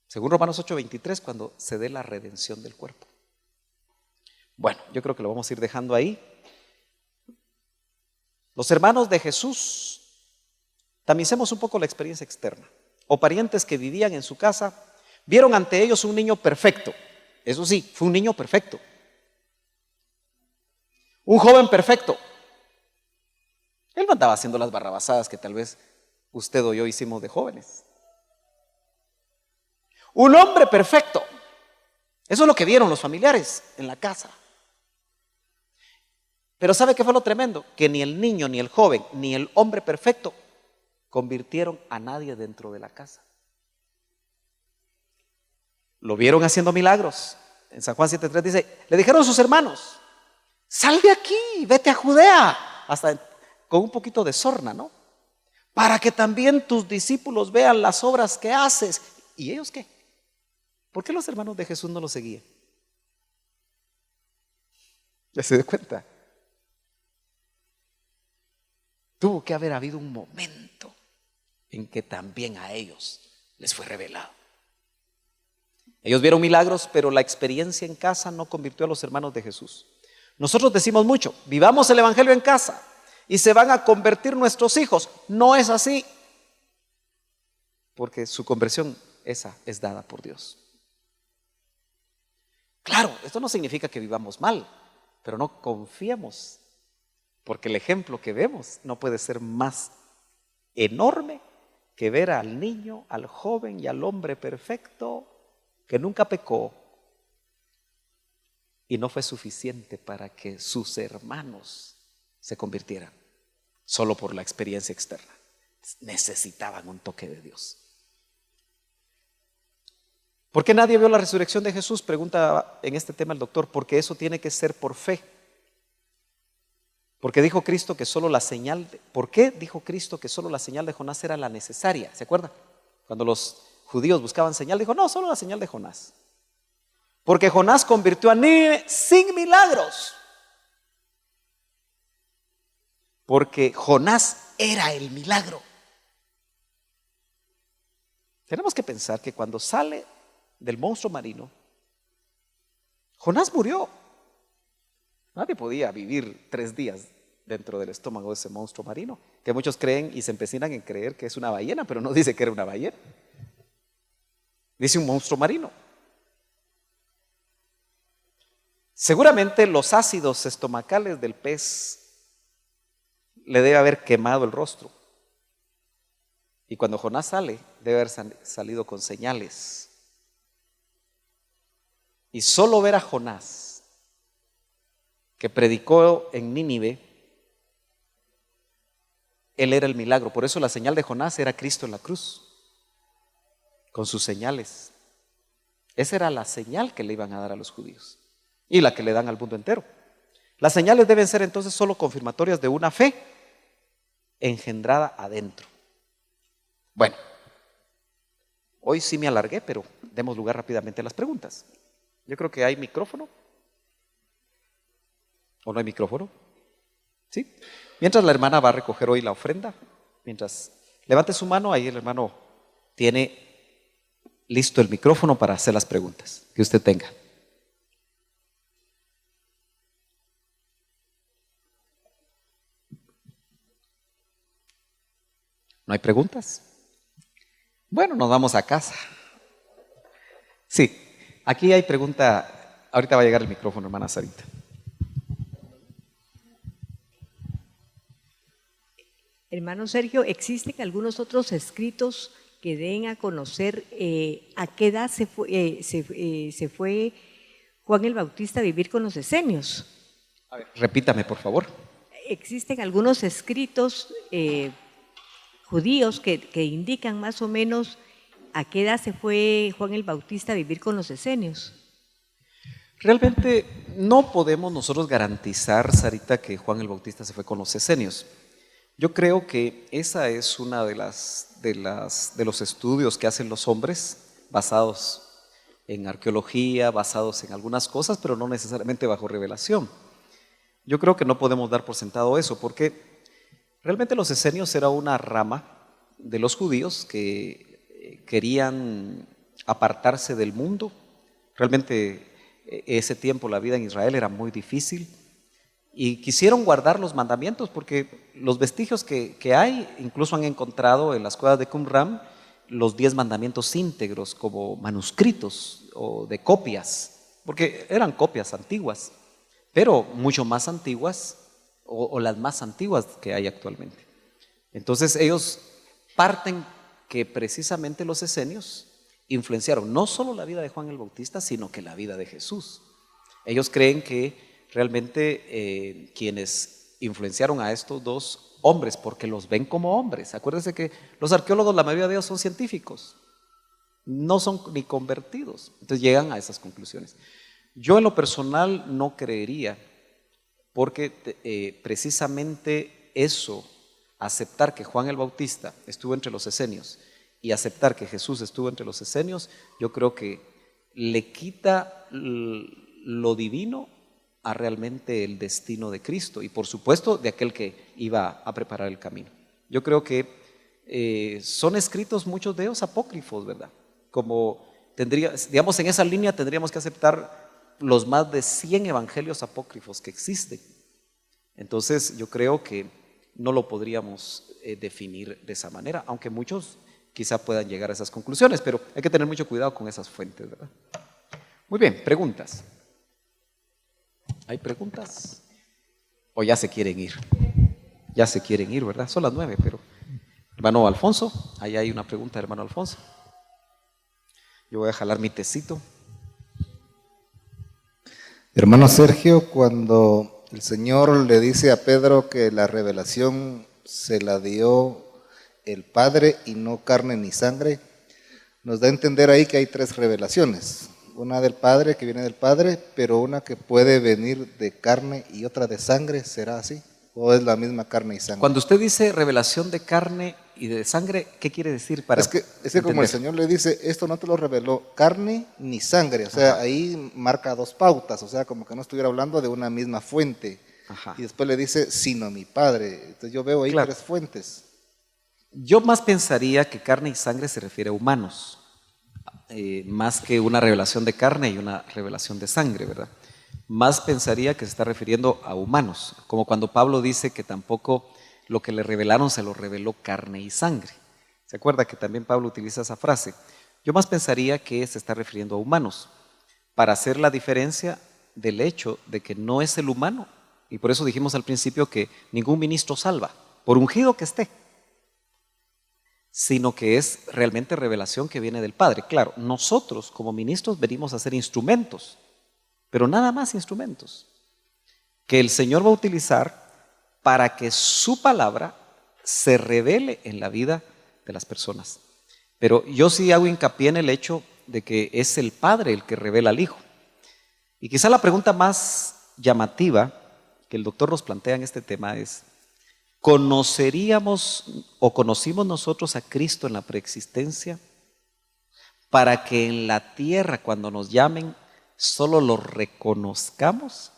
Según Romanos 8:23, cuando se dé la redención del cuerpo. Bueno, yo creo que lo vamos a ir dejando ahí. Los hermanos de Jesús, tamicemos un poco la experiencia externa. O parientes que vivían en su casa, vieron ante ellos un niño perfecto. Eso sí, fue un niño perfecto. Un joven perfecto. Él no andaba haciendo las barrabasadas que tal vez usted o yo hicimos de jóvenes. Un hombre perfecto. Eso es lo que vieron los familiares en la casa. Pero ¿sabe qué fue lo tremendo? Que ni el niño, ni el joven, ni el hombre perfecto convirtieron a nadie dentro de la casa. Lo vieron haciendo milagros. En San Juan 7:3 dice, le dijeron a sus hermanos, sal de aquí, vete a Judea, hasta con un poquito de sorna, ¿no? Para que también tus discípulos vean las obras que haces. ¿Y ellos qué? ¿Por qué los hermanos de Jesús no lo seguían? ¿Ya se dio cuenta? Tuvo que haber habido un momento en que también a ellos les fue revelado. Ellos vieron milagros, pero la experiencia en casa no convirtió a los hermanos de Jesús. Nosotros decimos mucho, vivamos el evangelio en casa y se van a convertir nuestros hijos. No es así, porque su conversión esa es dada por Dios. Claro, esto no significa que vivamos mal, pero no confiemos, porque el ejemplo que vemos no puede ser más enorme que ver al niño, al joven y al hombre perfecto que nunca pecó y no fue suficiente para que sus hermanos se convirtieran solo por la experiencia externa. Necesitaban un toque de Dios. ¿Por qué nadie vio la resurrección de Jesús? Pregunta en este tema el doctor. Porque eso tiene que ser por fe. Porque dijo Cristo que solo la señal ¿por qué dijo Cristo que solo la señal de Jonás era la necesaria? ¿Se acuerdan? Cuando los judíos buscaban señal, dijo, no, solo la señal de Jonás. Porque Jonás convirtió a Nínive sin milagros. Porque Jonás era el milagro. Tenemos que pensar que cuando sale del monstruo marino, Jonás murió. Nadie podía vivir 3 días dentro del estómago de ese monstruo marino, que muchos creen y se empecinan en creer que es una ballena, pero no dice que era una ballena. Dice un monstruo marino. Seguramente los ácidos estomacales del pez le debe haber quemado el rostro. Y cuando Jonás sale, debe haber salido con señales. Y solo ver a Jonás, que predicó en Nínive, él era el milagro. Por eso la señal de Jonás era Cristo en la cruz, con sus señales. Esa era la señal que le iban a dar a los judíos y la que le dan al mundo entero. Las señales deben ser entonces solo confirmatorias de una fe engendrada adentro. Bueno, Hoy sí me alargué, pero demos lugar rápidamente a las preguntas. Yo creo que hay micrófono. ¿O no hay micrófono? ¿Sí? Mientras la hermana va a recoger hoy la ofrenda, mientras levante su mano, ahí el hermano tiene listo el micrófono para hacer las preguntas que usted tenga. ¿No hay preguntas? Bueno, nos vamos a casa. Sí, aquí hay pregunta. Ahorita va a llegar el micrófono, hermana Sarita. Hermano Sergio, ¿existen algunos otros escritos que den a conocer a qué edad se fue Juan el Bautista a vivir con los esenios? A ver, repítame, por favor. ¿Existen algunos escritos judíos que indican más o menos a qué edad se fue Juan el Bautista a vivir con los esenios? Realmente no podemos nosotros garantizar, Sarita, que Juan el Bautista se fue con los esenios. Yo creo que esa es una de los estudios que hacen los hombres, basados en arqueología, basados en algunas cosas, pero no necesariamente bajo revelación. Yo creo que no podemos dar por sentado eso, porque realmente los esenios era una rama de los judíos que querían apartarse del mundo. Realmente ese tiempo la vida en Israel era muy difícil y quisieron guardar los mandamientos, porque los vestigios que hay, incluso han encontrado en las cuevas de Qumran los 10 mandamientos íntegros como manuscritos o de copias, porque eran copias antiguas, pero mucho más antiguas o las más antiguas que hay actualmente. Entonces ellos parten que precisamente los esenios influenciaron no solo la vida de Juan el Bautista, sino que la vida de Jesús. Ellos creen que realmente quienes influenciaron a estos dos hombres, porque los ven como hombres. Acuérdense que los arqueólogos, la mayoría de ellos son científicos, no son ni convertidos. Entonces llegan a esas conclusiones. Yo en lo personal no creería, porque precisamente eso, aceptar que Juan el Bautista estuvo entre los esenios y aceptar que Jesús estuvo entre los esenios, yo creo que le quita lo divino a realmente el destino de Cristo y por supuesto de aquel que iba a preparar el camino. Yo creo que son escritos muchos de ellos apócrifos, ¿verdad? Como digamos, en esa línea tendríamos que aceptar los más de 100 evangelios apócrifos que existen. Entonces yo creo que no lo podríamos definir de esa manera, aunque muchos quizá puedan llegar a esas conclusiones, pero hay que tener mucho cuidado con esas fuentes, ¿verdad? Muy bien, preguntas. ¿Hay preguntas? ¿O ya se quieren ir? Ya se quieren ir, ¿verdad? Son las 9, pero... Hermano Alfonso, ahí hay una pregunta, hermano Alfonso. Yo voy a jalar mi tecito. Hermano Sergio, cuando el Señor le dice a Pedro que la revelación se la dio el Padre y no carne ni sangre, nos da a entender ahí que hay 3 revelaciones. Una del Padre, que viene del Padre, pero una que puede venir de carne y otra de sangre. ¿Será así? ¿O es la misma carne y sangre? Cuando usted dice revelación de carne y de sangre, ¿qué quiere decir? Es que como el Señor le dice, esto no te lo reveló carne ni sangre. O sea, ajá, ahí marca 2 pautas. O sea, como que no estuviera hablando de una misma fuente. Ajá. Y después le dice, sino mi Padre. Entonces yo veo ahí claro, 3 fuentes. Yo más pensaría que carne y sangre se refiere a humanos. Más que una revelación de carne y una revelación de sangre, ¿verdad? Más pensaría que se está refiriendo a humanos, como cuando Pablo dice que tampoco lo que le revelaron se lo reveló carne y sangre. ¿Se acuerda que también Pablo utiliza esa frase? Yo más pensaría que se está refiriendo a humanos, para hacer la diferencia del hecho de que no es el humano, y por eso dijimos al principio que ningún ministro salva, por ungido que esté, sino que es realmente revelación que viene del Padre. Claro, nosotros como ministros venimos a ser instrumentos, pero nada más instrumentos, que el Señor va a utilizar para que su palabra se revele en la vida de las personas. Pero yo sí hago hincapié en el hecho de que es el Padre el que revela al Hijo. Y quizá la pregunta más llamativa que el doctor nos plantea en este tema es: ¿conoceríamos o conocimos nosotros a Cristo en la preexistencia? para que en la tierra, cuando nos llamen, solo lo reconozcamos?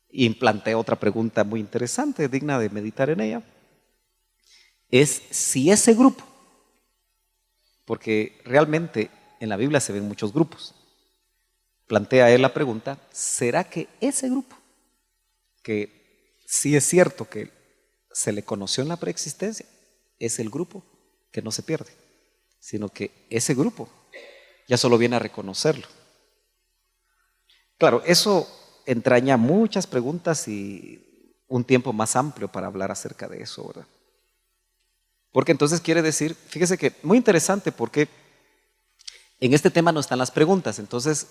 Y plantea otra pregunta muy interesante, digna de meditar en ella, es si ese grupo, porque realmente en la Biblia se ven muchos grupos, plantea él la pregunta, ¿será que ese grupo, que sí es cierto que se le conoció en la preexistencia, es el grupo que no se pierde, sino que ese grupo ya solo viene a reconocerlo? Claro, eso entraña muchas preguntas y un tiempo más amplio para hablar acerca de eso, ¿verdad? Porque entonces quiere decir, fíjese que muy interesante, porque en este tema no están las preguntas, entonces,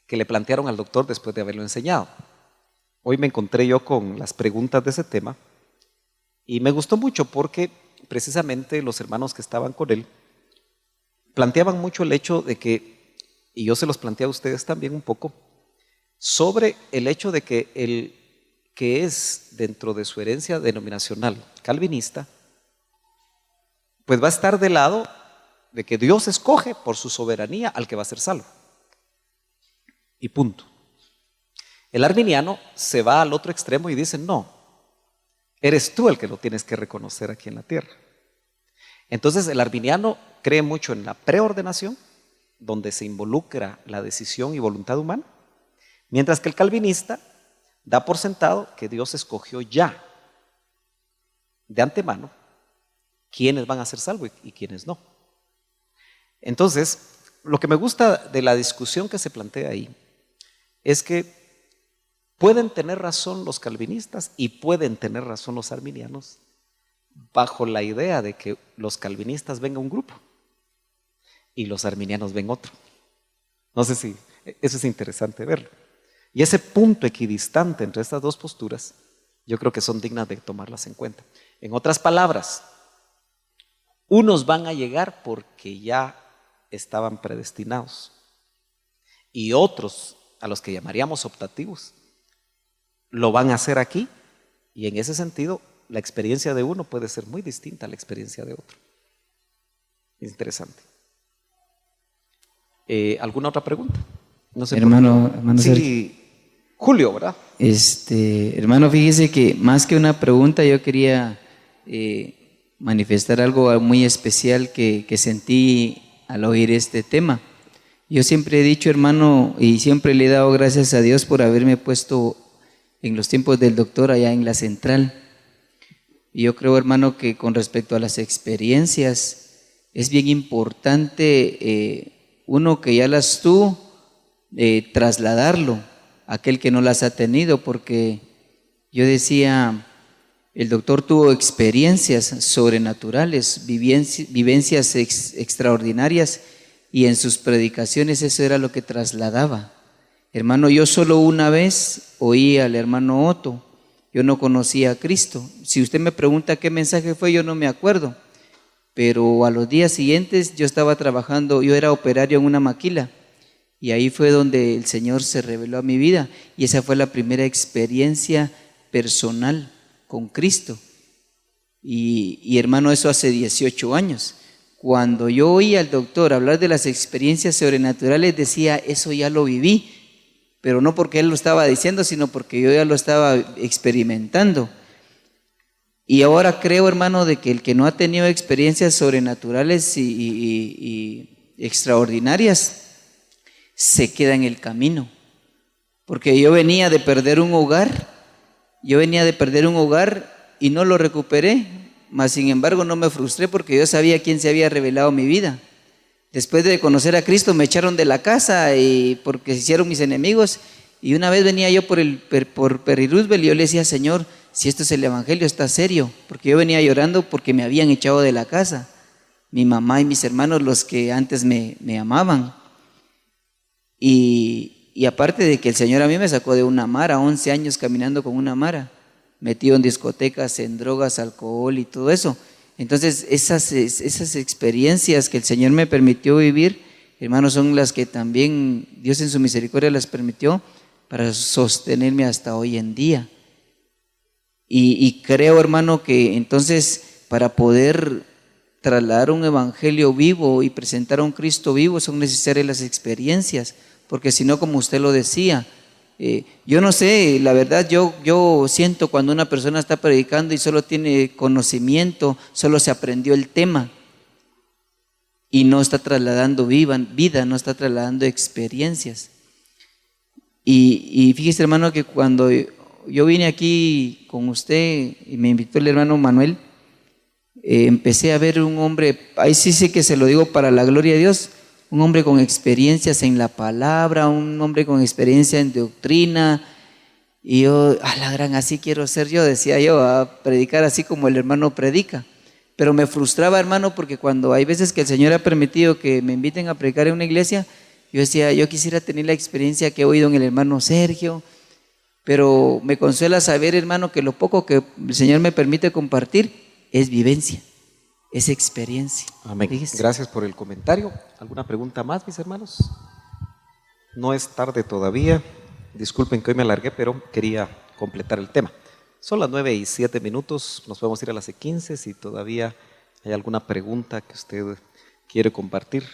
que le plantearon al doctor después de haberlo enseñado. Hoy me encontré yo con las preguntas de ese tema y me gustó mucho porque precisamente los hermanos que estaban con él planteaban mucho el hecho de que, y yo se los planteé a ustedes también un poco, sobre el hecho de que el que es dentro de su herencia denominacional calvinista, pues va a estar del lado de que Dios escoge por su soberanía al que va a ser salvo. Y punto. El arminiano se va al otro extremo y dice, no, eres tú el que lo tienes que reconocer aquí en la tierra. Entonces el arminiano cree mucho en la preordenación, donde se involucra la decisión y voluntad humana, mientras que el calvinista da por sentado que Dios escogió ya, de antemano, quiénes van a ser salvos y quiénes no. Entonces, lo que me gusta de la discusión que se plantea ahí es que pueden tener razón los calvinistas y pueden tener razón los arminianos bajo la idea de que los calvinistas ven a un grupo y los arminianos ven otro. No sé si eso es interesante verlo. Y ese punto equidistante entre estas dos posturas, yo creo que son dignas de tomarlas en cuenta. En otras palabras, unos van a llegar porque ya estaban predestinados y otros, a los que llamaríamos optativos, lo van a hacer aquí, y en ese sentido la experiencia de uno puede ser muy distinta a la experiencia de otro. Es interesante. ¿Alguna otra pregunta? No sé, hermano sí, Sergio. Julio, ¿verdad? Hermano, fíjese que más que una pregunta yo quería manifestar algo muy especial que sentí al oír este tema. Yo siempre he dicho, hermano, y siempre le he dado gracias a Dios por haberme puesto en los tiempos del doctor allá en la central. Y yo creo, hermano, que con respecto a las experiencias es bien importante uno que ya las tuvo, trasladarlo a aquel que no las ha tenido, porque yo decía, el doctor tuvo experiencias sobrenaturales, vivencias extraordinarias, y en sus predicaciones eso era lo que trasladaba. Hermano, yo solo una vez oí al hermano Otto, yo no conocía a Cristo. Si usted me pregunta qué mensaje fue, yo no me acuerdo, pero a los días siguientes yo estaba trabajando, yo era operario en una maquila, y ahí fue donde el Señor se reveló a mi vida, y esa fue la primera experiencia personal con Cristo. Y hermano, eso hace 18 años. Cuando yo oí al doctor hablar de las experiencias sobrenaturales, decía, eso ya lo viví, pero no porque él lo estaba diciendo, sino porque yo ya lo estaba experimentando. Y ahora creo, hermano, de que el que no ha tenido experiencias sobrenaturales y extraordinarias, se queda en el camino. Porque yo venía de perder un hogar, y no lo recuperé. Mas sin embargo no me frustré porque yo sabía quién se había revelado en mi vida. Después de conocer a Cristo me echaron de la casa y porque se hicieron mis enemigos. Y una vez venía yo por Perry Roosevelt y yo le decía, Señor, si esto es el evangelio, está serio. Porque yo venía llorando porque me habían echado de la casa. Mi mamá y mis hermanos, los que antes me amaban. Y aparte de que el Señor a mí me sacó de una mara, 11 años caminando con una mara, metido en discotecas, en drogas, alcohol y todo eso. Entonces esas experiencias que el Señor me permitió vivir, hermanos, son las que también Dios en su misericordia las permitió para sostenerme hasta hoy en día. Y creo, hermano, que entonces para poder trasladar un evangelio vivo y presentar a un Cristo vivo, son necesarias las experiencias, porque si no, como usted lo decía, yo no sé, la verdad, yo siento cuando una persona está predicando y solo tiene conocimiento, solo se aprendió el tema y no está trasladando vida, no está trasladando experiencias. Y fíjese, hermano, que cuando yo vine aquí con usted y me invitó el hermano Manuel, empecé a ver un hombre, ahí sí que se lo digo para la gloria de Dios, un hombre con experiencias en la palabra, un hombre con experiencia en doctrina, y yo, a la gran, así quiero ser yo, decía yo, a predicar así como el hermano predica. Pero me frustraba, hermano, porque cuando hay veces que el Señor ha permitido que me inviten a predicar en una iglesia, yo decía, yo quisiera tener la experiencia que he oído en el hermano Sergio, pero me consuela saber, hermano, que lo poco que el Señor me permite compartir es vivencia, es experiencia. Amén. Fíjese. Gracias por el comentario. ¿Alguna pregunta más, mis hermanos? No es tarde todavía. Disculpen que hoy me alargué, pero quería completar el tema. Son las 9:07. Nos podemos ir a las 15 si todavía hay alguna pregunta que usted quiere compartir.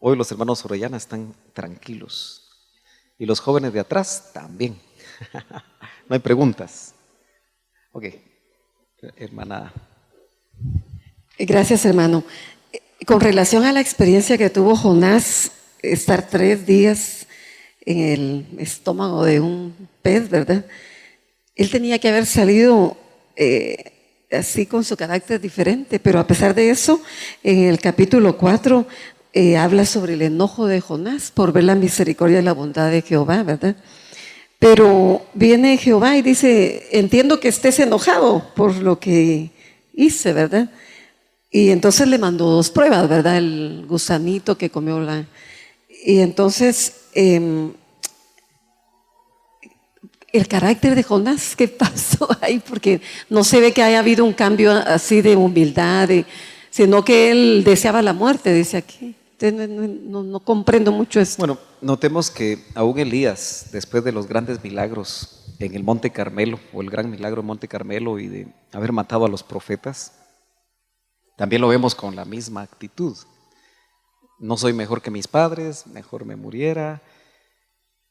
Hoy los hermanos Orellana están tranquilos y los jóvenes de atrás también. No hay preguntas. Ok, hermana. Gracias, hermano. Con relación a la experiencia que tuvo Jonás, estar 3 días en el estómago de un pez, ¿verdad? Él tenía que haber salido así con su carácter diferente, pero a pesar de eso, en el capítulo 4 habla sobre el enojo de Jonás por ver la misericordia y la bondad de Jehová, ¿verdad? Pero viene Jehová y dice, entiendo que estés enojado por lo que hice, ¿verdad? Y entonces le mandó 2 pruebas, ¿verdad? El gusanito que comió la... Y entonces, el carácter de Jonás, ¿qué pasó ahí? Porque no se ve que haya habido un cambio así de humildad, sino que él deseaba la muerte, dice aquí. No comprendo mucho esto. Bueno, notemos que aún Elías, después de los grandes milagros en el Monte Carmelo, o el gran milagro en Monte Carmelo y de haber matado a los profetas, también lo vemos con la misma actitud. No soy mejor que mis padres, mejor me muriera.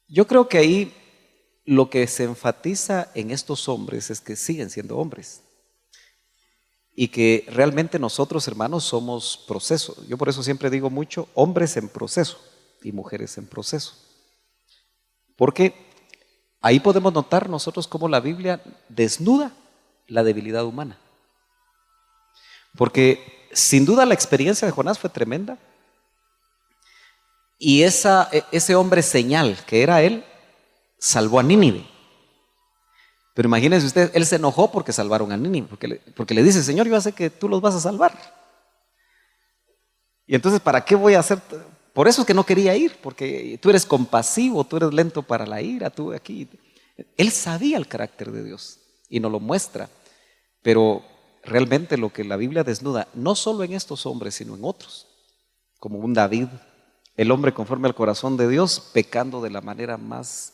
Yo creo que ahí lo que se enfatiza en estos hombres es que siguen siendo hombres. Y que realmente nosotros, hermanos, somos proceso. Yo por eso siempre digo mucho, hombres en proceso y mujeres en proceso. Porque ahí podemos notar nosotros cómo la Biblia desnuda la debilidad humana. Porque sin duda la experiencia de Jonás fue tremenda. Y ese hombre señal que era él, salvó a Nínive. Pero imagínense usted, él se enojó porque salvaron a Nínive, porque le dice, Señor, yo sé que tú los vas a salvar. Y entonces, ¿para qué voy a hacer? Por eso es que no quería ir, porque tú eres compasivo, tú eres lento para la ira, tú aquí. Él sabía el carácter de Dios y nos lo muestra. Pero realmente lo que la Biblia desnuda, no solo en estos hombres, sino en otros, como un David, el hombre conforme al corazón de Dios, pecando de la manera más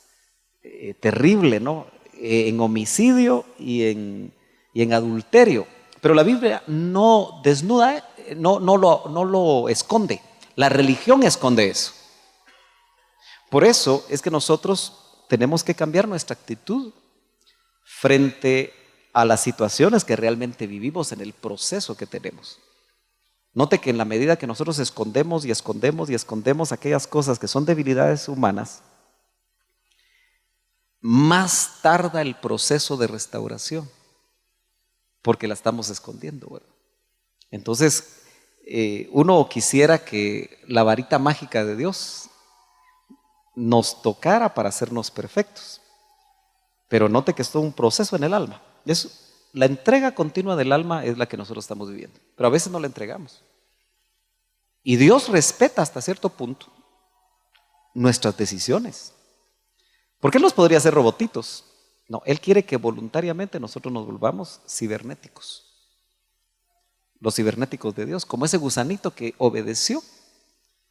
terrible, ¿no? En homicidio y en adulterio. Pero la Biblia no desnuda, no lo esconde. La religión esconde eso. Por eso es que nosotros tenemos que cambiar nuestra actitud frente a las situaciones que realmente vivimos en el proceso que tenemos. Note que en la medida que nosotros escondemos y escondemos y escondemos aquellas cosas que son debilidades humanas, más tarda el proceso de restauración, porque la estamos escondiendo, ¿verdad? Entonces, uno quisiera que la varita mágica de Dios nos tocara para hacernos perfectos, pero note que es todo un proceso en el alma. La entrega continua del alma es la que nosotros estamos viviendo, pero a veces no la entregamos. Y Dios respeta hasta cierto punto nuestras decisiones. Porque Él nos podría hacer robotitos. No, Él quiere que voluntariamente nosotros nos volvamos cibernéticos. Los cibernéticos de Dios, como ese gusanito que obedeció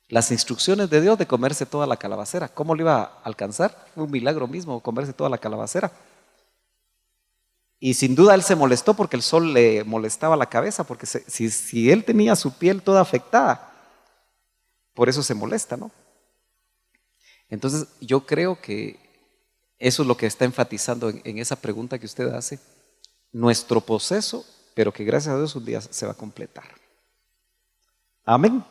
las instrucciones de Dios de comerse toda la calabacera. ¿Cómo lo iba a alcanzar? Fue un milagro mismo comerse toda la calabacera. Y sin duda él se molestó porque el sol le molestaba la cabeza, porque si él tenía su piel toda afectada, por eso se molesta, ¿no? Entonces yo creo que eso es lo que está enfatizando en esa pregunta que usted hace, nuestro proceso, pero que gracias a Dios un día se va a completar. Amén.